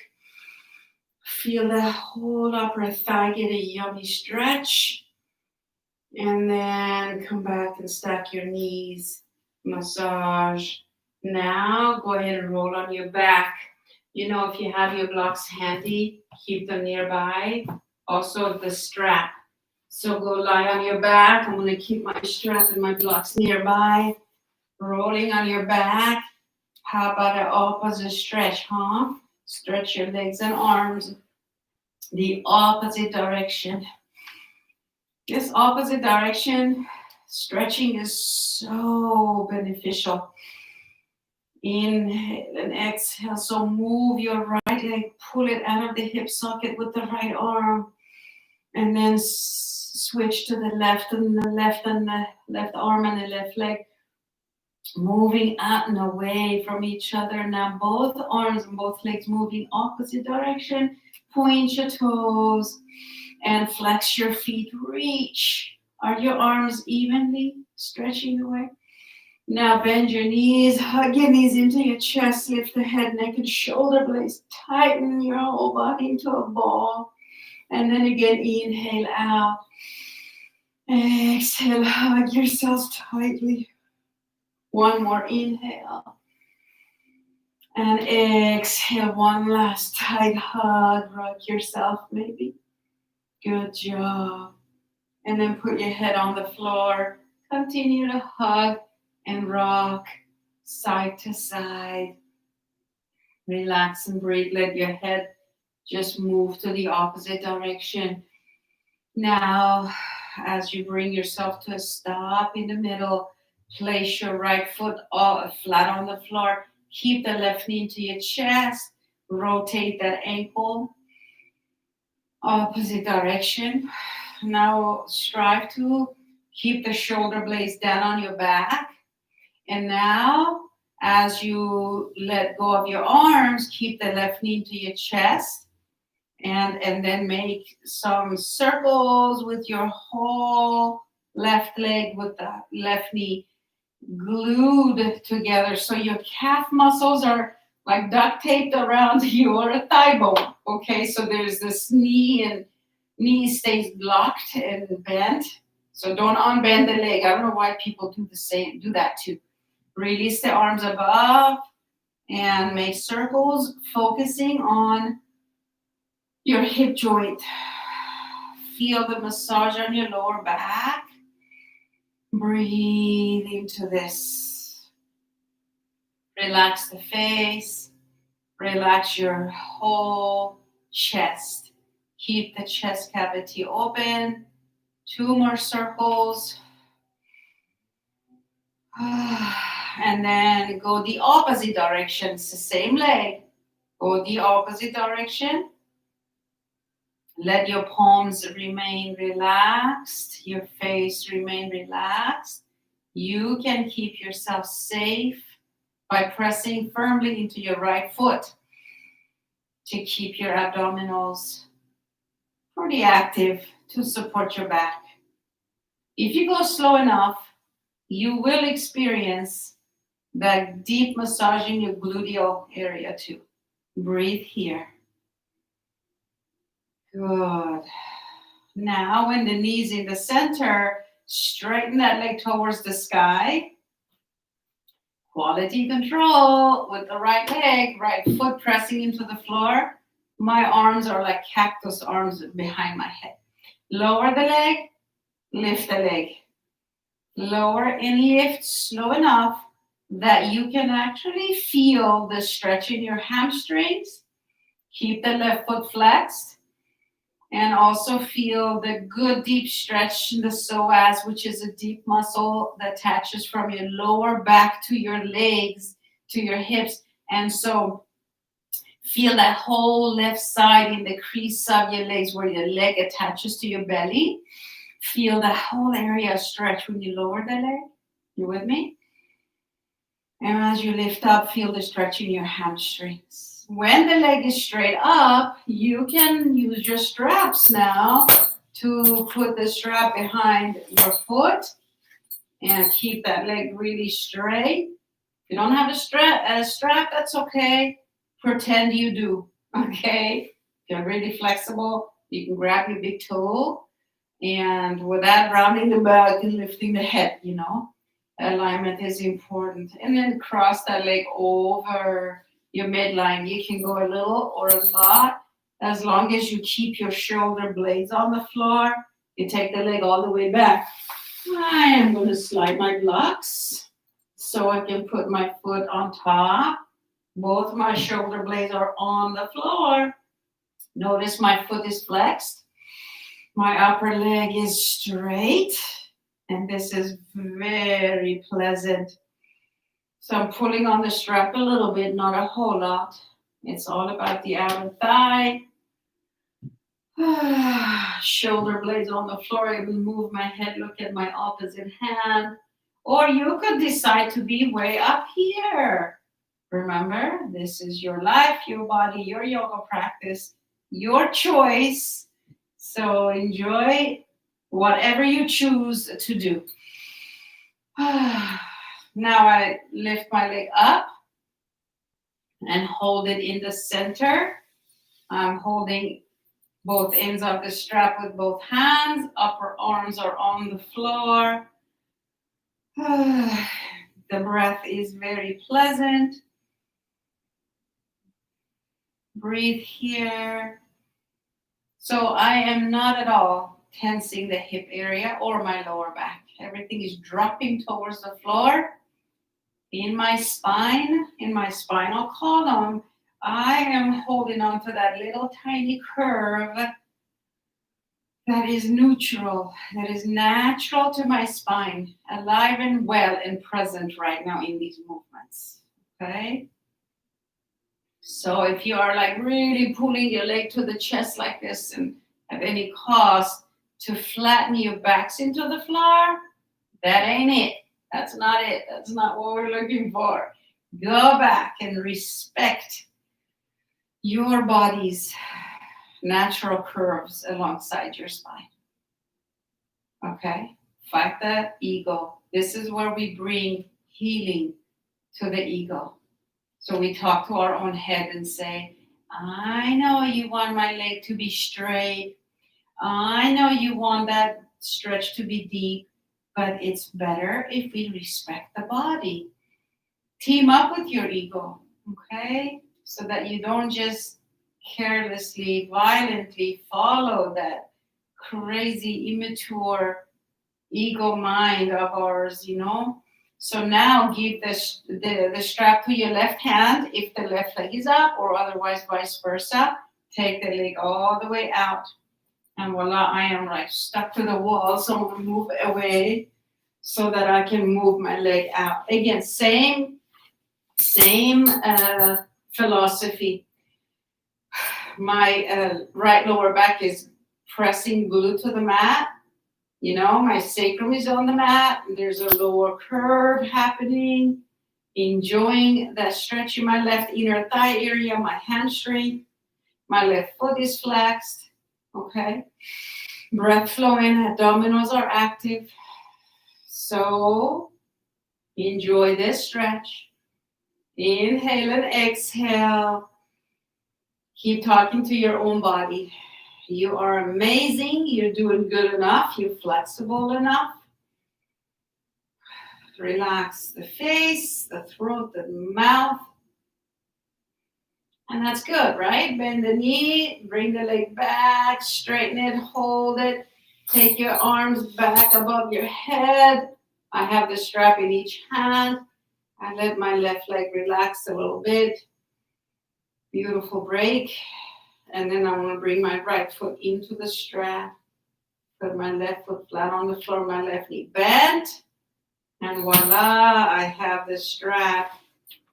Feel that whole upper thigh get a yummy stretch. And then come back and stack your knees. Massage. Now go ahead and roll on your back. If you have your blocks handy, keep them nearby. Also the strap. So go lie on your back. I'm going to keep my strap and my blocks nearby. Rolling on your back. How about an opposite stretch, huh? Stretch your legs and arms the opposite direction. This opposite direction stretching is so beneficial. Inhale and exhale. So move your right leg, pull it out of the hip socket with the right arm, and then switch to the left and the left arm and the left leg. Moving out and away from each other. Now both arms and both legs moving opposite direction. Point your toes and flex your feet. Reach. Are your arms evenly stretching away? Now bend your knees. Hug your knees into your chest. Lift the head, neck, and shoulder blades. Tighten your whole body into a ball. And then again, inhale out. Exhale. Hug yourselves tightly. One more inhale. And exhale. One last tight hug. Rock yourself maybe. Good job. And then put your head on the floor. Continue to hug and rock side to side. Relax and breathe. Let your head just move to the opposite direction. Now, as you bring yourself to a stop in the middle, place your right foot flat on the floor. Keep the left knee into your chest. Rotate that ankle. Opposite direction. Now strive to keep the shoulder blades down on your back. And now, as you let go of your arms, keep the left knee into your chest. And then make some circles with your whole left leg with the left knee glued together. So your calf muscles are like duct taped around your thigh bone. Okay, so there's this knee stays blocked and bent. So don't unbend the leg. I don't know why people do that too. Release the arms above and make circles, focusing on your hip joint. Feel the massage on your lower back. Breathe into this. Relax the face. Relax your whole chest. Keep the chest cavity open. 2 more circles. And then go the opposite direction. It's the same leg. Go the opposite direction. Let your palms remain relaxed, your face remain relaxed. You can keep yourself safe by pressing firmly into your right foot to keep your abdominals pretty active to support your back. If you go slow enough, you will experience that deep massage in your gluteal area too. Breathe here. Good. Now, when the knee's in the center, straighten that leg towards the sky. Quality control with the right leg, right foot pressing into the floor. My arms are like cactus arms behind my head. Lower the leg, lift the leg. Lower and lift slow enough that you can actually feel the stretch in your hamstrings. Keep the left foot flexed. And also feel the good deep stretch in the psoas, which is a deep muscle that attaches from your lower back to your legs, to your hips. And so feel that whole left side in the crease of your legs where your leg attaches to your belly. Feel the whole area stretch when you lower the leg. You with me? And as you lift up, feel the stretch in your hamstrings. When the leg is straight up, you can use your straps now to put the strap behind your foot and keep that leg really straight. If you don't have a strap, that's okay. Pretend you do, okay? If you're really flexible, you can grab your big toe and with that, rounding the back and lifting the head, alignment is important. And then cross that leg over your midline. You can go a little or a lot as long as you keep your shoulder blades on the floor. You take the leg all the way back. I am going to slide my blocks so I can put my foot on top. Both my shoulder blades are on the floor. Notice my foot is flexed. My upper leg is straight. And this is very pleasant. So I'm pulling on the strap a little bit, not a whole lot. It's all about the outer thigh. Shoulder blades on the floor. I will move my head, look at my opposite hand. Or you could decide to be way up here. Remember, this is your life, your body, your yoga practice, your choice. So enjoy whatever you choose to do. Now I lift my leg up and hold it in the center. I'm holding both ends of the strap with both hands. Upper arms are on the floor. The breath is very pleasant. Breathe here. So I am not at all tensing the hip area or my lower back. Everything is dropping towards the floor. In my spine, in my spinal column, I am holding on to that little tiny curve that is neutral, that is natural to my spine, alive and well and present right now in these movements, okay? So if you are like really pulling your leg to the chest like this and at any cost to flatten your backs into the floor, that ain't it. That's not it. That's not what we're looking for. Go back and respect your body's natural curves alongside your spine. Okay? Fight the ego. This is where we bring healing to the ego. So we talk to our own head and say, I know you want my leg to be straight. I know you want that stretch to be deep. But it's better if we respect the body. Team up with your ego, okay? So that you don't just carelessly, violently follow that crazy, immature ego mind of ours, So now give the strap to your left hand if the left leg is up, or otherwise vice versa. Take the leg all the way out. And voila, I am like stuck to the wall, so I'm going to move away so that I can move my leg out. Again, same philosophy. My right lower back is pressing glued to the mat. My sacrum is on the mat. There's a lower curve happening. Enjoying that stretch in my left inner thigh area, my hamstring. My left foot is flexed. Okay. Breath flowing, abdominals are active. So enjoy this stretch. Inhale and exhale. Keep talking to your own body. You are amazing. You're doing good enough. You're flexible enough. Relax the face, the throat, the mouth. And that's good, right? Bend the knee, bring the leg back, straighten it, hold it. Take your arms back above your head. I have the strap in each hand. I let my left leg relax a little bit. Beautiful break. And then I want to bring my right foot into the strap. Put my left foot flat on the floor, my left knee bent. And voila, I have the strap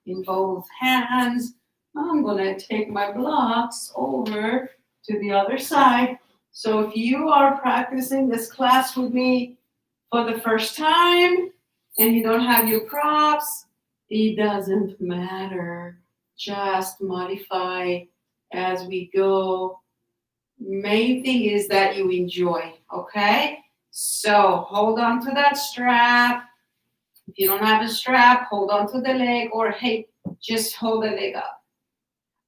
in both hands. I'm going to take my blocks over to the other side. So if you are practicing this class with me for the first time and you don't have your props, it doesn't matter. Just modify as we go. Main thing is that you enjoy, okay? So hold on to that strap. If you don't have a strap, hold on to the leg, or hey, just hold the leg up.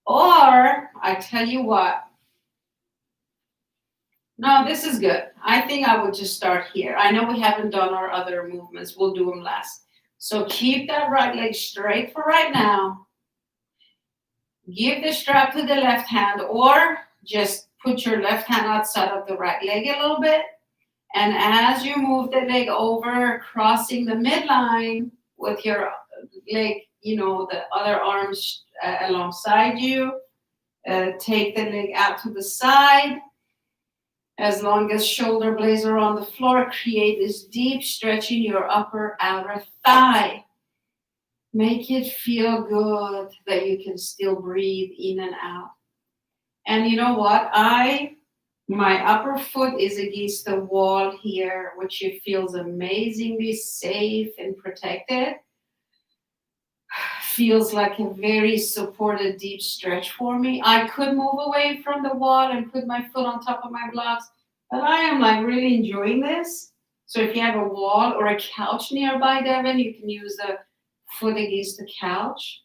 Or I tell you what, no, this is good. I think I would just start here. I know we haven't done our other movements. We'll do them last. So keep that right leg straight for right now. Give the strap to the left hand, or just put your left hand outside of the right leg a little bit. And as you move the leg over, crossing the midline with your leg, the other arms alongside you, take the leg out to the side. As long as shoulder blades are on the floor, create this deep stretch in your upper outer thigh. Make it feel good that you can still breathe in and out. And you know what? My upper foot is against the wall here, which feels amazingly safe and protected. Feels like a very supported deep stretch for me. I could move away from the wall and put my foot on top of my blocks, but I am really enjoying this. So if you have a wall or a couch nearby, Devin, you can use the foot against the couch.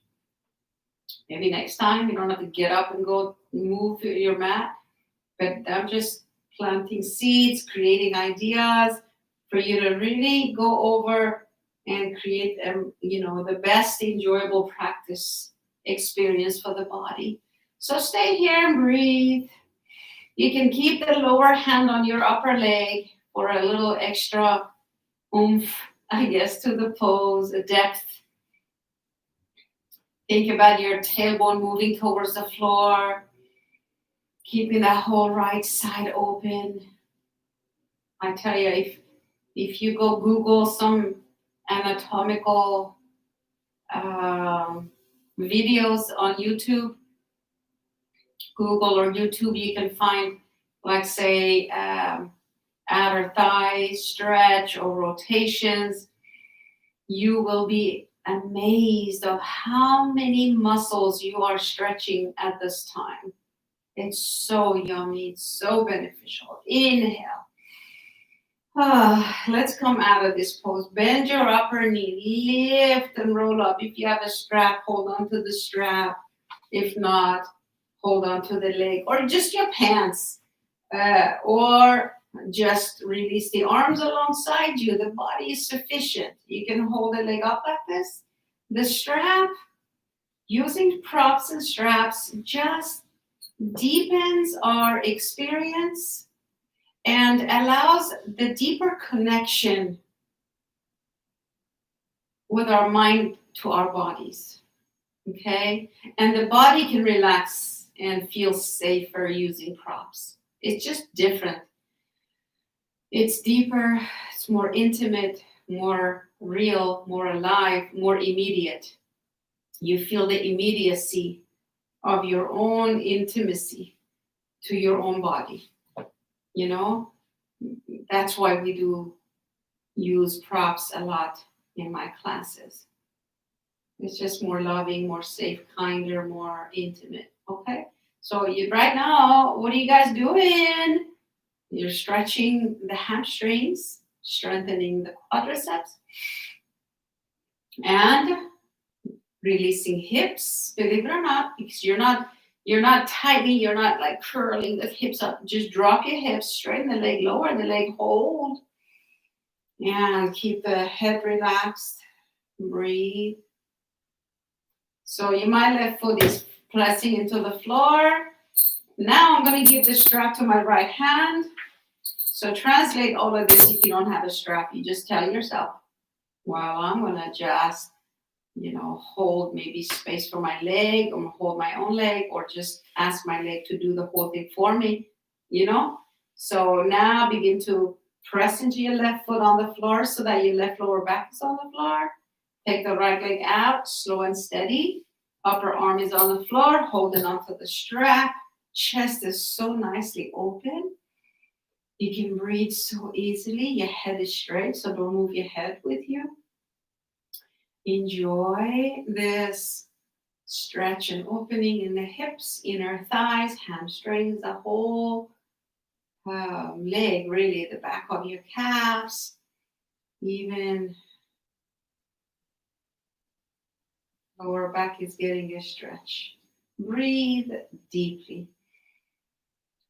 Maybe next time you don't have to get up and go move your mat. But I'm just planting seeds, creating ideas for you to really go over and create, the best enjoyable practice experience for the body. So stay here and breathe. You can keep the lower hand on your upper leg for a little extra oomph, I guess, to the pose, a depth. Think about your tailbone moving towards the floor. Keeping that whole right side open. I tell you, if you go Google some anatomical videos on YouTube, Google or YouTube, you can find, say, outer thigh stretch or rotations. You will be amazed of how many muscles you are stretching at this time. It's so yummy. It's so beneficial. Inhale. Let's come out of this pose. Bend your upper knee. Lift and roll up. If you have a strap, hold on to the strap. If not, hold on to the leg. Or just your pants. Or just release the arms alongside you. The body is sufficient. You can hold the leg up like this. The strap, using props and straps, just deepens our experience and allows the deeper connection with our mind to our bodies. Okay? And the body can relax and feel safer using props. It's just different. It's deeper, it's more intimate, more real, more alive, more immediate. You feel the immediacy of your own intimacy to your own body. You know, that's why we do use props a lot in my classes. It's just more loving, more safe, kinder, more intimate. Okay? So right now, what are you guys doing? You're stretching the hamstrings, strengthening the quadriceps, and releasing hips. Believe it or not, because you're not tightening, you're not like curling the hips up. Just drop your hips, straighten the leg, lower the leg, hold, and keep the head relaxed. Breathe. So my left foot is pressing into the floor. Now I'm going to give the strap to my right hand. So translate all of this if you don't have a strap. You just tell yourself, well, I'm going to just, hold maybe space for my leg, or hold my own leg, or just ask my leg to do the whole thing for me, So now begin to press into your left foot on the floor so that your left lower back is on the floor. Take the right leg out, slow and steady. Upper arm is on the floor, holding onto the strap. Chest is so nicely open. You can breathe so easily. Your head is straight, so don't move your head with you. Enjoy this stretch and opening in the hips, inner thighs, hamstrings, the whole leg, really, the back of your calves, even lower back is getting a stretch. Breathe deeply.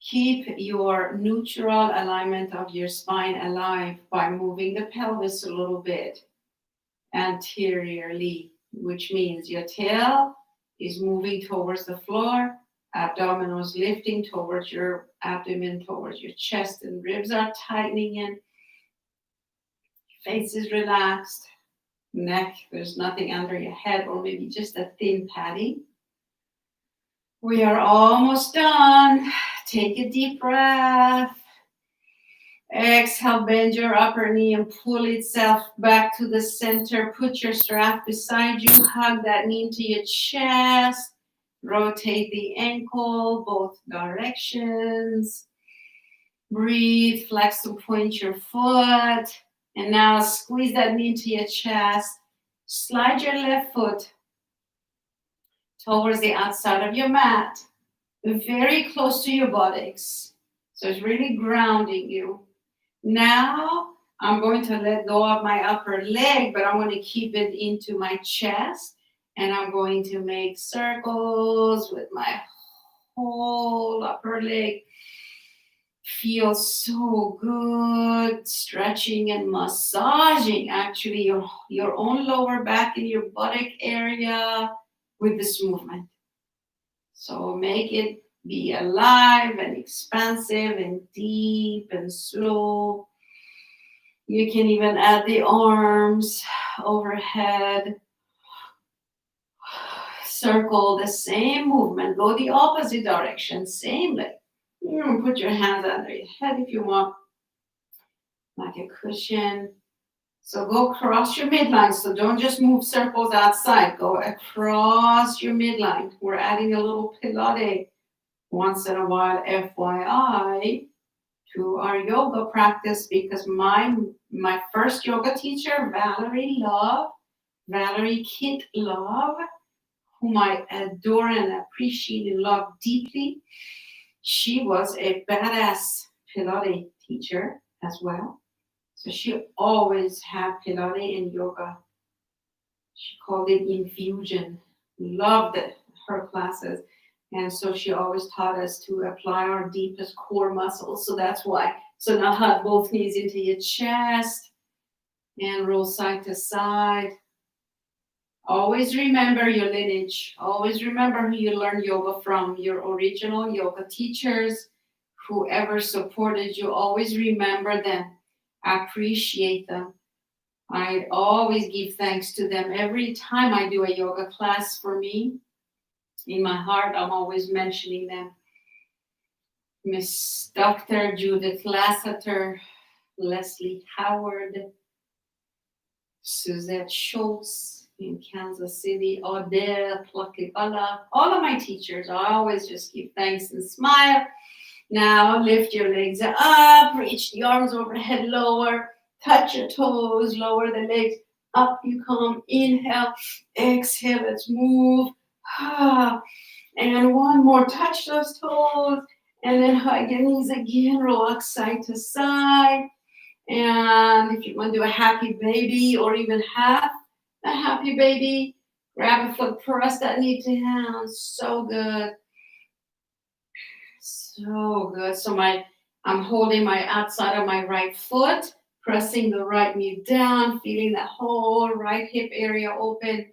Keep your neutral alignment of your spine alive by moving the pelvis a little bit anteriorly, which means your tail is moving towards the floor, abdominals lifting towards your abdomen, towards your chest, and ribs are tightening in. Face is relaxed. Neck, there's nothing under your head, or maybe just a thin padding. We are almost done. Take a deep breath. Exhale, bend your upper knee and pull itself back to the center. Put your strap beside you. Hug that knee into your chest. Rotate the ankle both directions. Breathe, flex and point your foot. And now squeeze that knee into your chest. Slide your left foot towards the outside of your mat, very close to your buttocks. So it's really grounding you. Now I'm going to let go of my upper leg, but I'm going to keep it into my chest. And I'm going to make circles with my whole upper leg. Feels so good, stretching and massaging actually your own lower back and your buttock area with this movement. So make it be alive and expansive and deep and slow. You can even add the arms overhead. Circle the same movement, go the opposite direction, same leg. You can put your hands under your head if you want, like a cushion. So go across your midline. So don't just move circles outside. Go across your midline. We're adding a little Pilates once in a while, FYI, to our yoga practice, because my first yoga teacher, Valerie Kit Love, whom I adore and appreciate and love deeply, she was a badass Pilates teacher as well. So she always had Pilates and yoga. She called it infusion. Loved it, her classes. And so she always taught us to apply our deepest core muscles. So that's why. So now hug both knees into your chest and roll side to side. Always remember your lineage. Always remember who you learned yoga from, your original yoga teachers, whoever supported you. Always remember them. Appreciate them. I always give thanks to them. Every time I do a yoga class for me, in my heart, I'm always mentioning them. Miss Dr. Judith Lasseter, Leslie Howard, Suzette Schultz, in Kansas City, Odell Plakibala, all of my teachers. I always just give thanks and smile. Now lift your legs up, reach the arms overhead, lower, touch your toes, lower the legs, up you come, inhale, exhale, let's move. And one more, touch those toes, and then hug your knees again, rock side to side. And if you want to do a happy baby or even half a happy baby, grab a foot, press that knee down. So good. So good. So I'm holding my outside of my right foot, pressing the right knee down, feeling the whole right hip area open.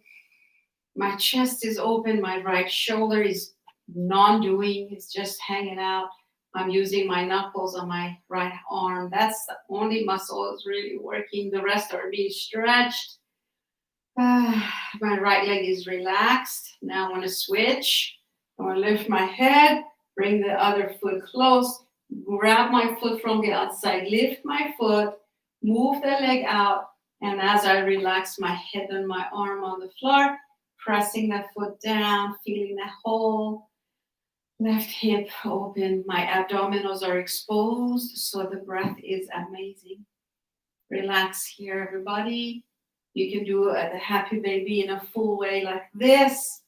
My chest is open. My right shoulder is non-doing. It's just hanging out. I'm using my knuckles on my right arm. That's the only muscle that's really working. The rest are being stretched. My right leg is relaxed. Now I want to switch. I want to lift my head, bring the other foot close, grab my foot from the outside, lift my foot, move the leg out, and as I relax my head and my arm on the floor, pressing the foot down, feeling the whole left hip open. My abdominals are exposed, so the breath is amazing. Relax here, everybody. You can do the happy baby in a full way like this,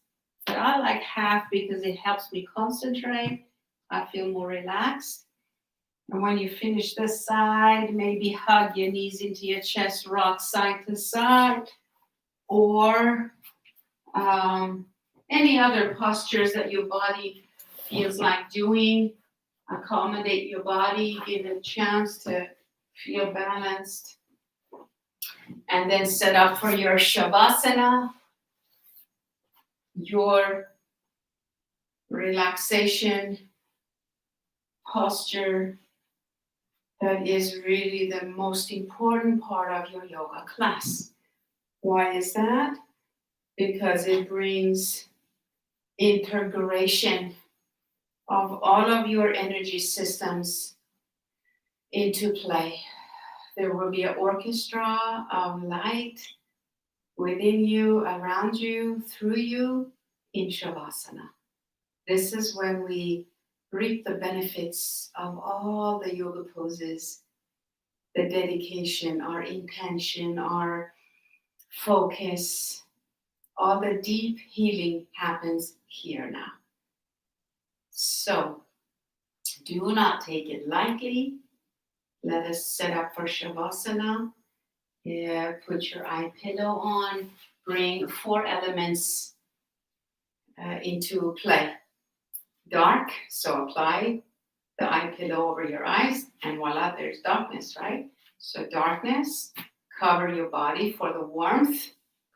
but I like half because it helps me concentrate. I feel more relaxed. And when you finish this side, maybe hug your knees into your chest, rock side to side, or any other postures that your body feels like doing. Accommodate your body, give it a chance to feel balanced. And then set up for your Shavasana, your relaxation posture that is really the most important part of your yoga class. Why is that? Because it brings integration of all of your energy systems into play. There will be an orchestra of light within you, around you, through you in Shavasana. This is when we reap the benefits of all the yoga poses, the dedication, our intention, our focus. All the deep healing happens here now. So do not take it lightly. Let us set up for Shavasana. Put your eye pillow on. Bring 4 elements into play. Dark, so apply the eye pillow over your eyes, and voila, there's darkness, right? So darkness, cover your body for the warmth.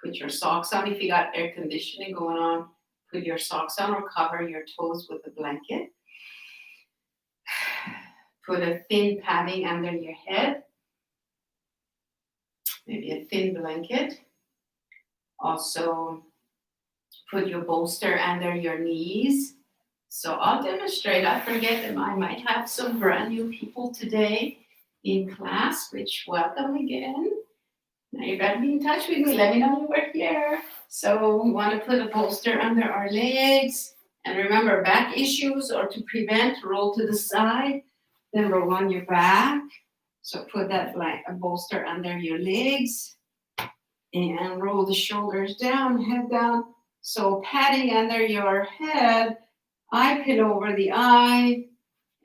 Put your socks on. If you got air conditioning going on, put your socks on or cover your toes with a blanket. Put a thin padding under your head, maybe a thin blanket. Also, put your bolster under your knees. So I'll demonstrate. I forget that I might have some brand new people today in class, which welcome again. Now you got to be in touch with me. Let me know you were here. So we want to put a bolster under our legs. And remember, back issues or to prevent, roll to the side, then roll on your back. So put that like a bolster under your legs and roll the shoulders down, head down. So patting under your head, eye pillow over the eye,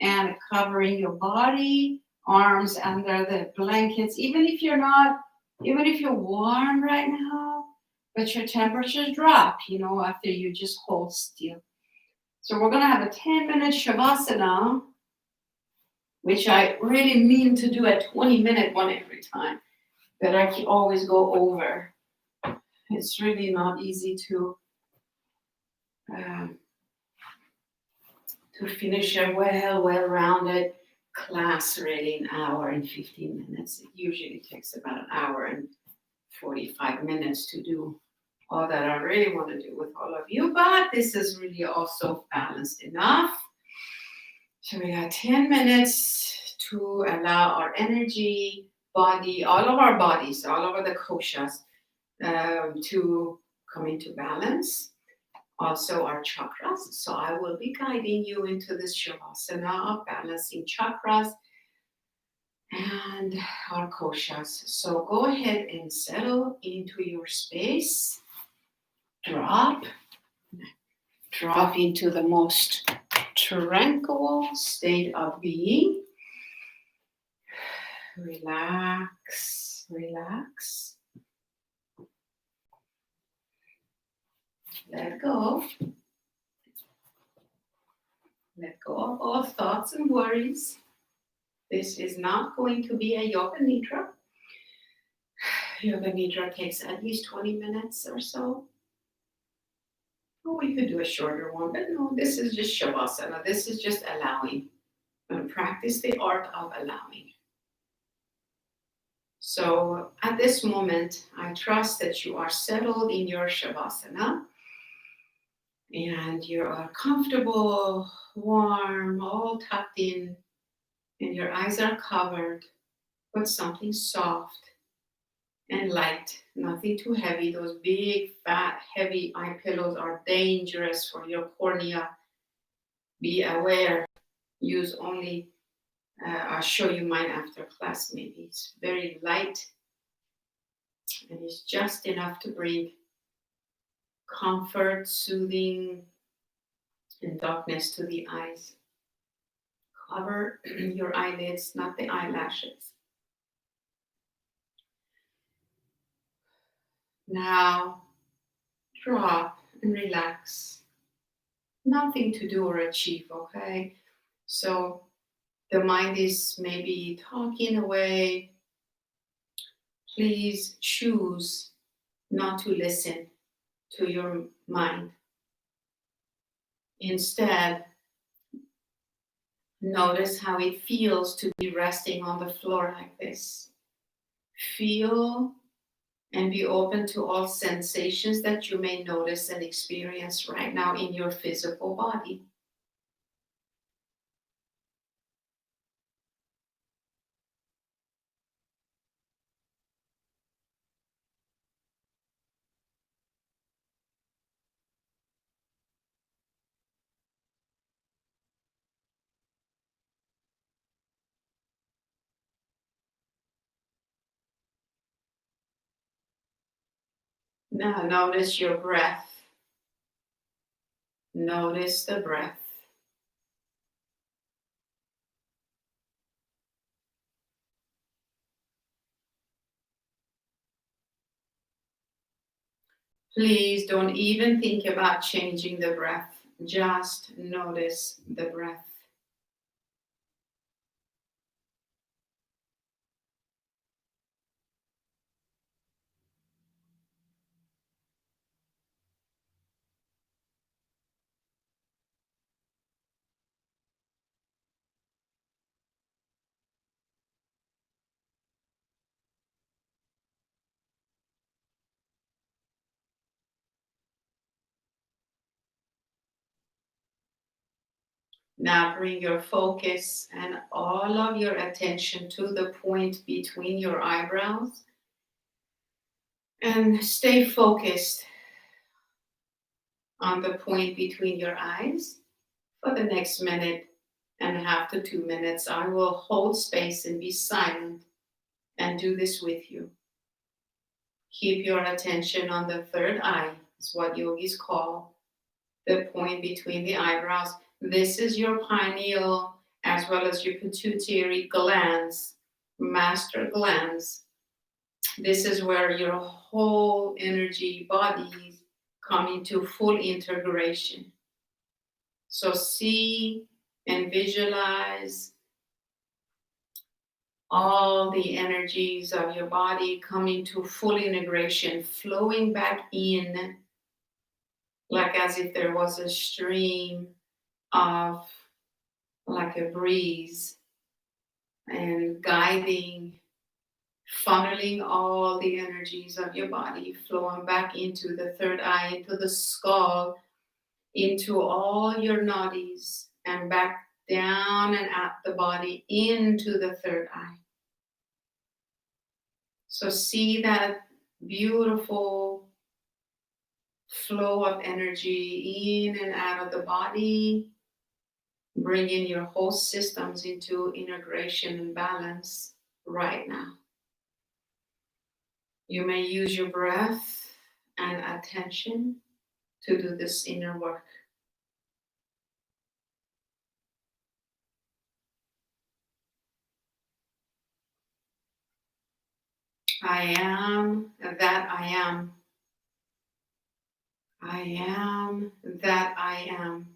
and covering your body, arms under the blankets. Even if you're warm right now, but your temperature drop, after you just hold still. So we're going to have a 10-minute Shavasana, which I really mean to do a 20-minute one every time, but I can always go over. It's really not easy to finish a well-rounded class really in an hour and 15 minutes. It usually takes about an hour and 45 minutes to do all that I really want to do with all of you, but this is really also balanced enough. So we got 10 minutes to allow our energy, body, all of our bodies, all over the koshas, to come into balance. also our chakras. So I will be guiding you into this Shavasana of balancing chakras and our koshas. So go ahead and settle into your space. Drop into the most tranquil state of being. Relax, relax. Let go. Let go of all thoughts and worries. This is not going to be a yoga nidra. Yoga nidra takes at least 20 minutes or so. Or we could do a shorter one, but no, this is just shavasana. This is just allowing. And practice the art of allowing. So at this moment, I trust that you are settled in your shavasana and you are comfortable, warm, all tucked in, and your eyes are covered with something soft and light, nothing too heavy. Those big, fat, heavy eye pillows are dangerous for your cornea. Be aware. Use only, I'll show you mine after class maybe. It's very light and it's just enough to bring comfort, soothing, and darkness to the eyes. Cover your eyelids, not the eyelashes. Now, drop and relax. Nothing to do or achieve, okay? So the mind is maybe talking away. Please choose not to listen to your mind. Instead, notice how it feels to be resting on the floor like this. Feel and be open to all sensations that you may notice and experience right now in your physical body. Now notice your breath. Notice the breath. Please don't even think about changing the breath. Just notice the breath. Now bring your focus and all of your attention to the point between your eyebrows and stay focused on the point between your eyes for the next minute and a half to 2 minutes. I will hold space and be silent and do this with you. Keep your attention on the third eye. It's what yogis call the point between the eyebrows. This is your pineal as well as your pituitary glands, master glands. This is where your whole energy body come into full integration. So see and visualize all the energies of your body coming to full integration, flowing back in like as if there was a stream of like a breeze and guiding, funneling all the energies of your body, flowing back into the third eye, into the skull, into all your nadis, and back down and out the body into the third eye. So see that beautiful flow of energy in and out of the body, bringing your whole systems into integration and balance right now. You may use your breath and attention to do this inner work. I am that I am. I am that I am.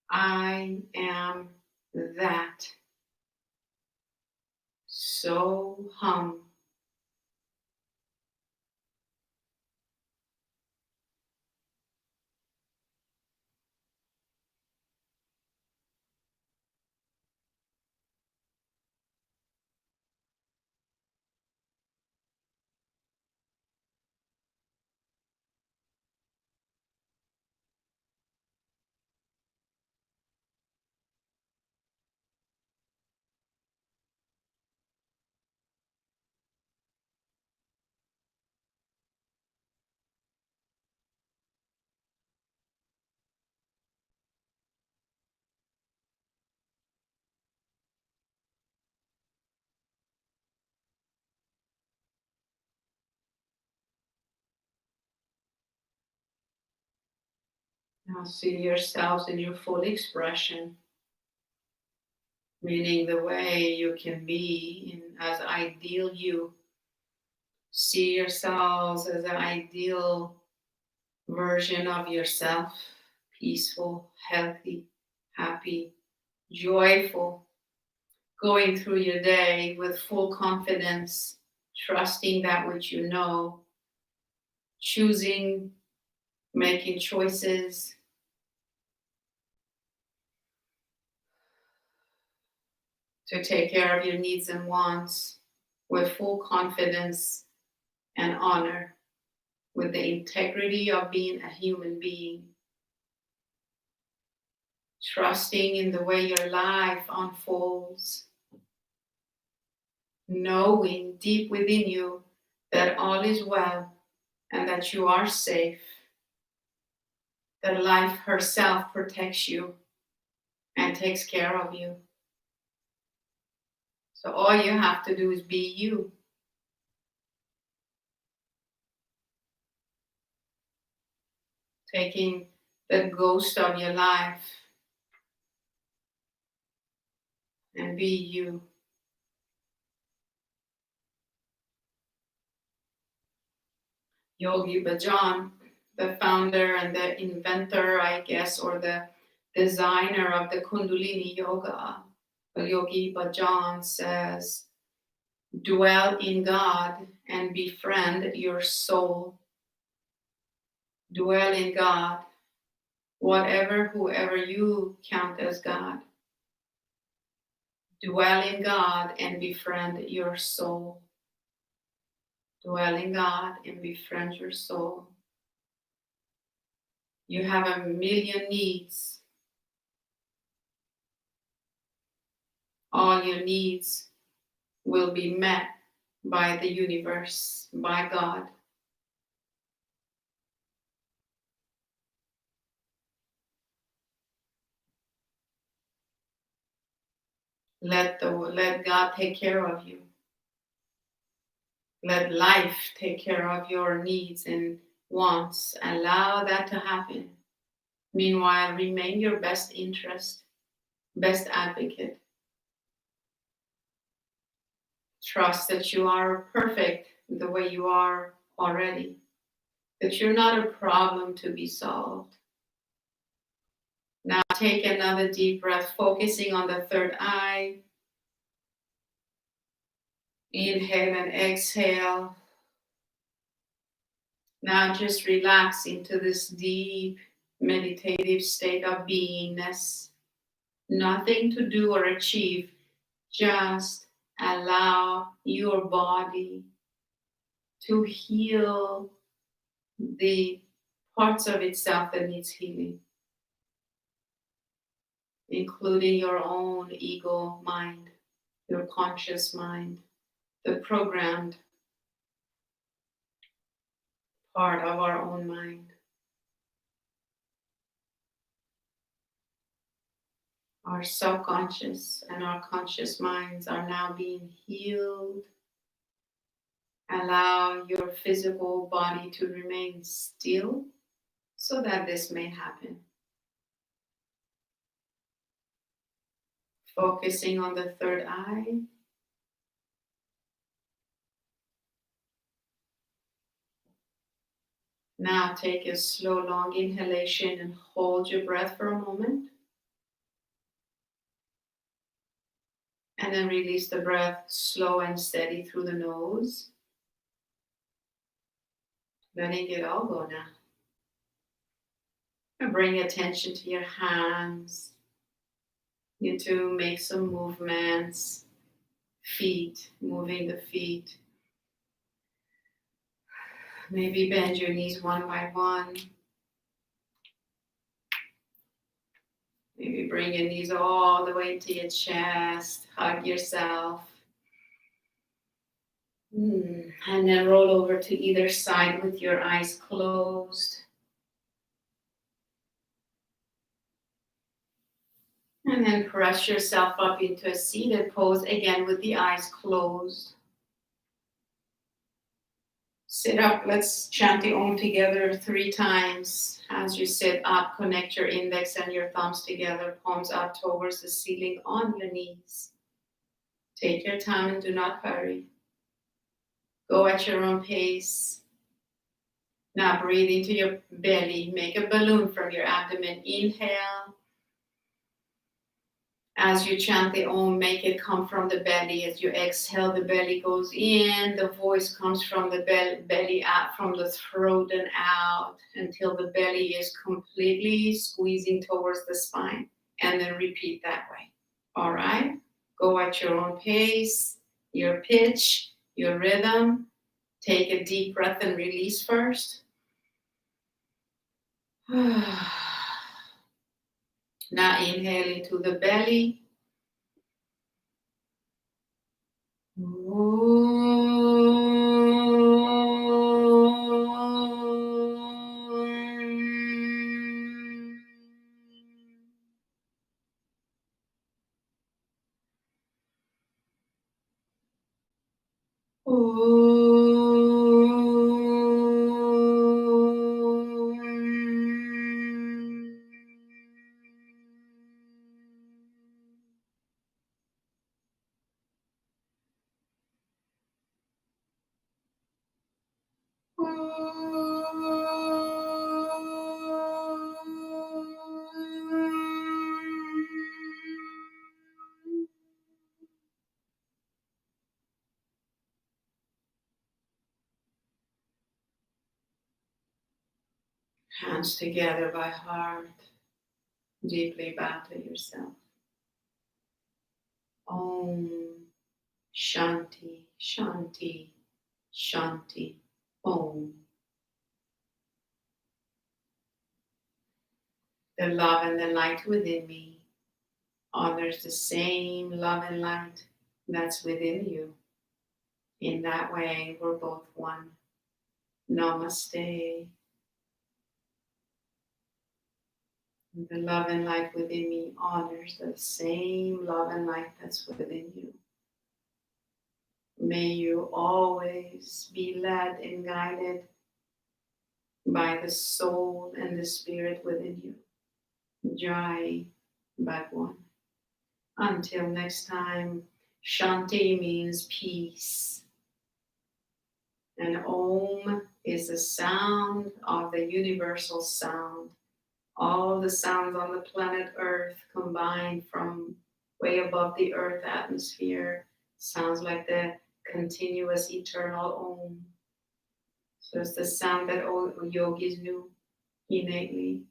I am that. So hum. Now see yourselves in your full expression, meaning the way you can be in as ideal you. See yourselves as an ideal version of yourself, peaceful, healthy, happy, joyful, going through your day with full confidence, trusting that which you know, choosing, making choices, to take care of your needs and wants with full confidence and honor, with the integrity of being a human being, trusting in the way your life unfolds, knowing deep within you that all is well and that you are safe, that life herself protects you and takes care of you. So all you have to do is be you. Taking the ghost of your life and be you. Yogi Bhajan, the founder and the inventor, I guess, or the designer of the Kundalini Yoga, Yogi Bhajan says, dwell in God and befriend your soul. Dwell in God, whatever, whoever you count as God. Dwell in God and befriend your soul. Dwell in God and befriend your soul. You have a million needs. All your needs will be met by the universe, by God. Let God take care of you. Let life take care of your needs and wants. Allow that to happen. Meanwhile, remain your best interest, best advocate. Trust that you are perfect the way you are already, that you're not a problem to be solved. Now take another deep breath, focusing on the third eye. Inhale and exhale. Now just relax into this deep meditative state of beingness. Nothing to do or achieve, just allow your body to heal the parts of itself that needs healing, including your own ego mind, your conscious mind, the programmed part of our own mind. Our subconscious and our conscious minds are now being healed. Allow your physical body to remain still so that this may happen. Focusing on the third eye. Now take a slow, long inhalation and hold your breath for a moment. And then release the breath slow and steady through the nose. Letting it all go now. And bring attention to your hands. You to make some movements. Feet, moving the feet. Maybe bend your knees one by one. Maybe bring your knees all the way to your chest. Hug yourself. And then roll over to either side with your eyes closed. And then press yourself up into a seated pose again with the eyes closed. Sit up. Let's chant the Om together 3 times. As you sit up, connect your index and your thumbs together, palms up towards the ceiling on your knees. Take your time and do not hurry. Go at your own pace. Now breathe into your belly. Make a balloon from your abdomen. Inhale. As you chant the Om, make it come from the belly. As you exhale, the belly goes in. The voice comes from the belly out, from the throat and out, until the belly is completely squeezing towards the spine. And then repeat that way. All right? Go at your own pace, your pitch, your rhythm. Take a deep breath and release first. Now inhale into the belly. Hands together by heart. Deeply bow to yourself. Om Shanti, Shanti, Shanti, Om. The love and the light within me honors the same love and light that's within you. In that way, we're both one. Namaste. The love and light within me honors the same love and light that's within you. May you always be led and guided by the soul and the spirit within you. Jai Bhagwan. Until next time, Shanti means peace. And Om is the sound of the universal sound. All the sounds on the planet Earth combined from way above the Earth atmosphere sounds like the continuous eternal Om. So it's the sound that all yogis knew innately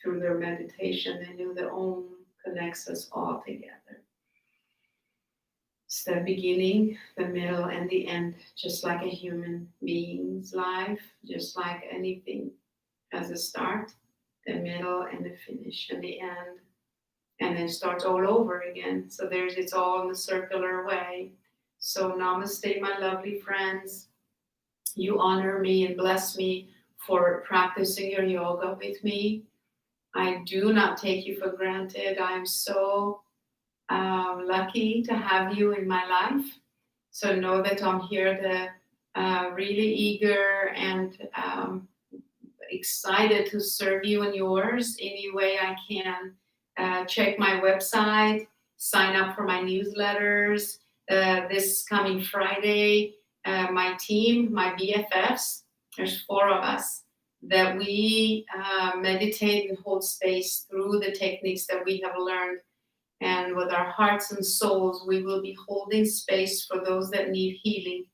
through their meditation. They knew that Om connects us all together. It's the beginning, the middle, and the end, just like a human being's life, just like anything has a start, the middle, and the finish, and the end, and then starts all over again. So it's all in a circular way. So namaste, my lovely friends. You honor me and bless me for practicing your yoga with me. I do not take you for granted. I'm so lucky to have you in my life. So know that I'm here to really eager and excited to serve you and yours any way I can. Check my website, sign up for my newsletters. This coming Friday, my team, my BFFs, there's 4 of us, that we meditate and hold space through the techniques that we have learned. And with our hearts and souls, we will be holding space for those that need healing.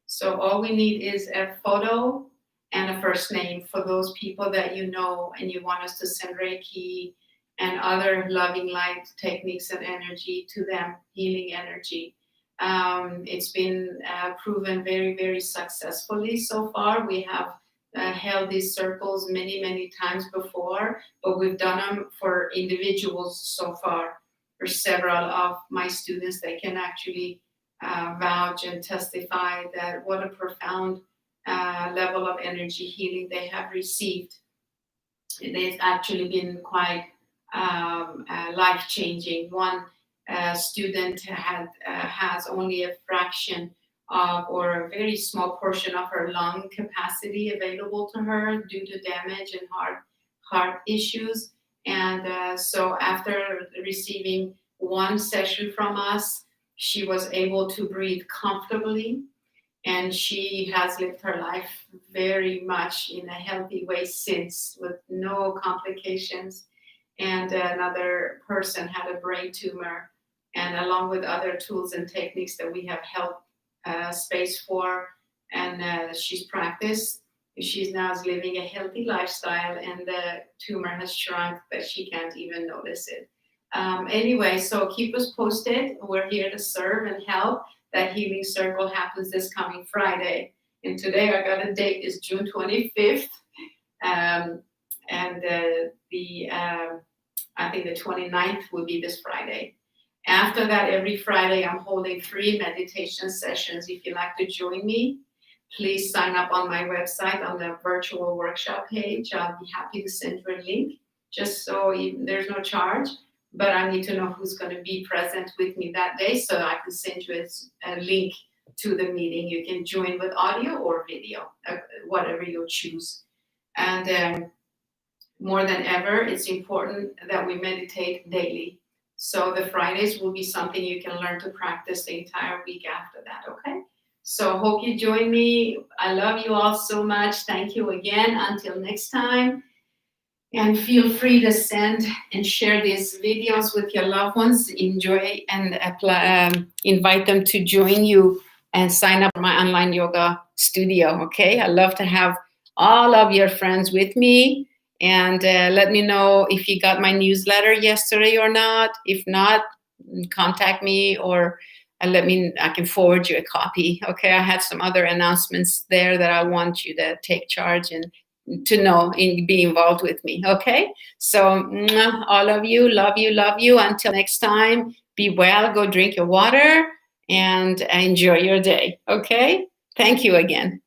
So all we need is a photo and a first name for those people that you know and you want us to send Reiki and other loving light techniques and energy to them, healing energy. It's been proven very, very successfully so far. We have held these circles many, many times before, but we've done them for individuals so far. For several of my students, they can actually vouch and testify that what a profound level of energy healing they have received. It's actually been quite life-changing. One student has only a fraction of, or a very small portion of her lung capacity available to her due to damage and heart issues. And so after receiving one session from us, she was able to breathe comfortably, and she has lived her life very much in a healthy way since, with no complications. And another person had a brain tumor, and along with other tools and techniques that we have held space for, and she's practiced, she's now living a healthy lifestyle, and the tumor has shrunk that she can't even notice it. Anyway, so keep us posted. We're here to serve and help. That healing circle happens this coming Friday. And today I got a date, is June 25th. And I think the 29th will be this Friday. After that, every Friday, I'm holding free meditation sessions. If you'd like to join me, please sign up on my website on the virtual workshop page. I'll be happy to send you a link, just so there's no charge, but I need to know who's going to be present with me that day, so I can send you a link to the meeting. You can join with audio or video, whatever you choose. And more than ever, it's important that we meditate daily. So the Fridays will be something you can learn to practice the entire week after that, okay? So hope you join me. I love you all so much. Thank you again. Until next time. And feel free to send and share these videos with your loved ones. Enjoy and invite them to join you and sign up for my online yoga studio, okay? I love to have all of your friends with me. And let me know if you got my newsletter yesterday or not. If not, contact me, or I can forward you a copy. Okay, I had some other announcements there that I want you to take charge and to know and be involved with me. Okay, so all of you, love you, love you. Until next time, be well, go drink your water, and enjoy your day. Okay, thank you again.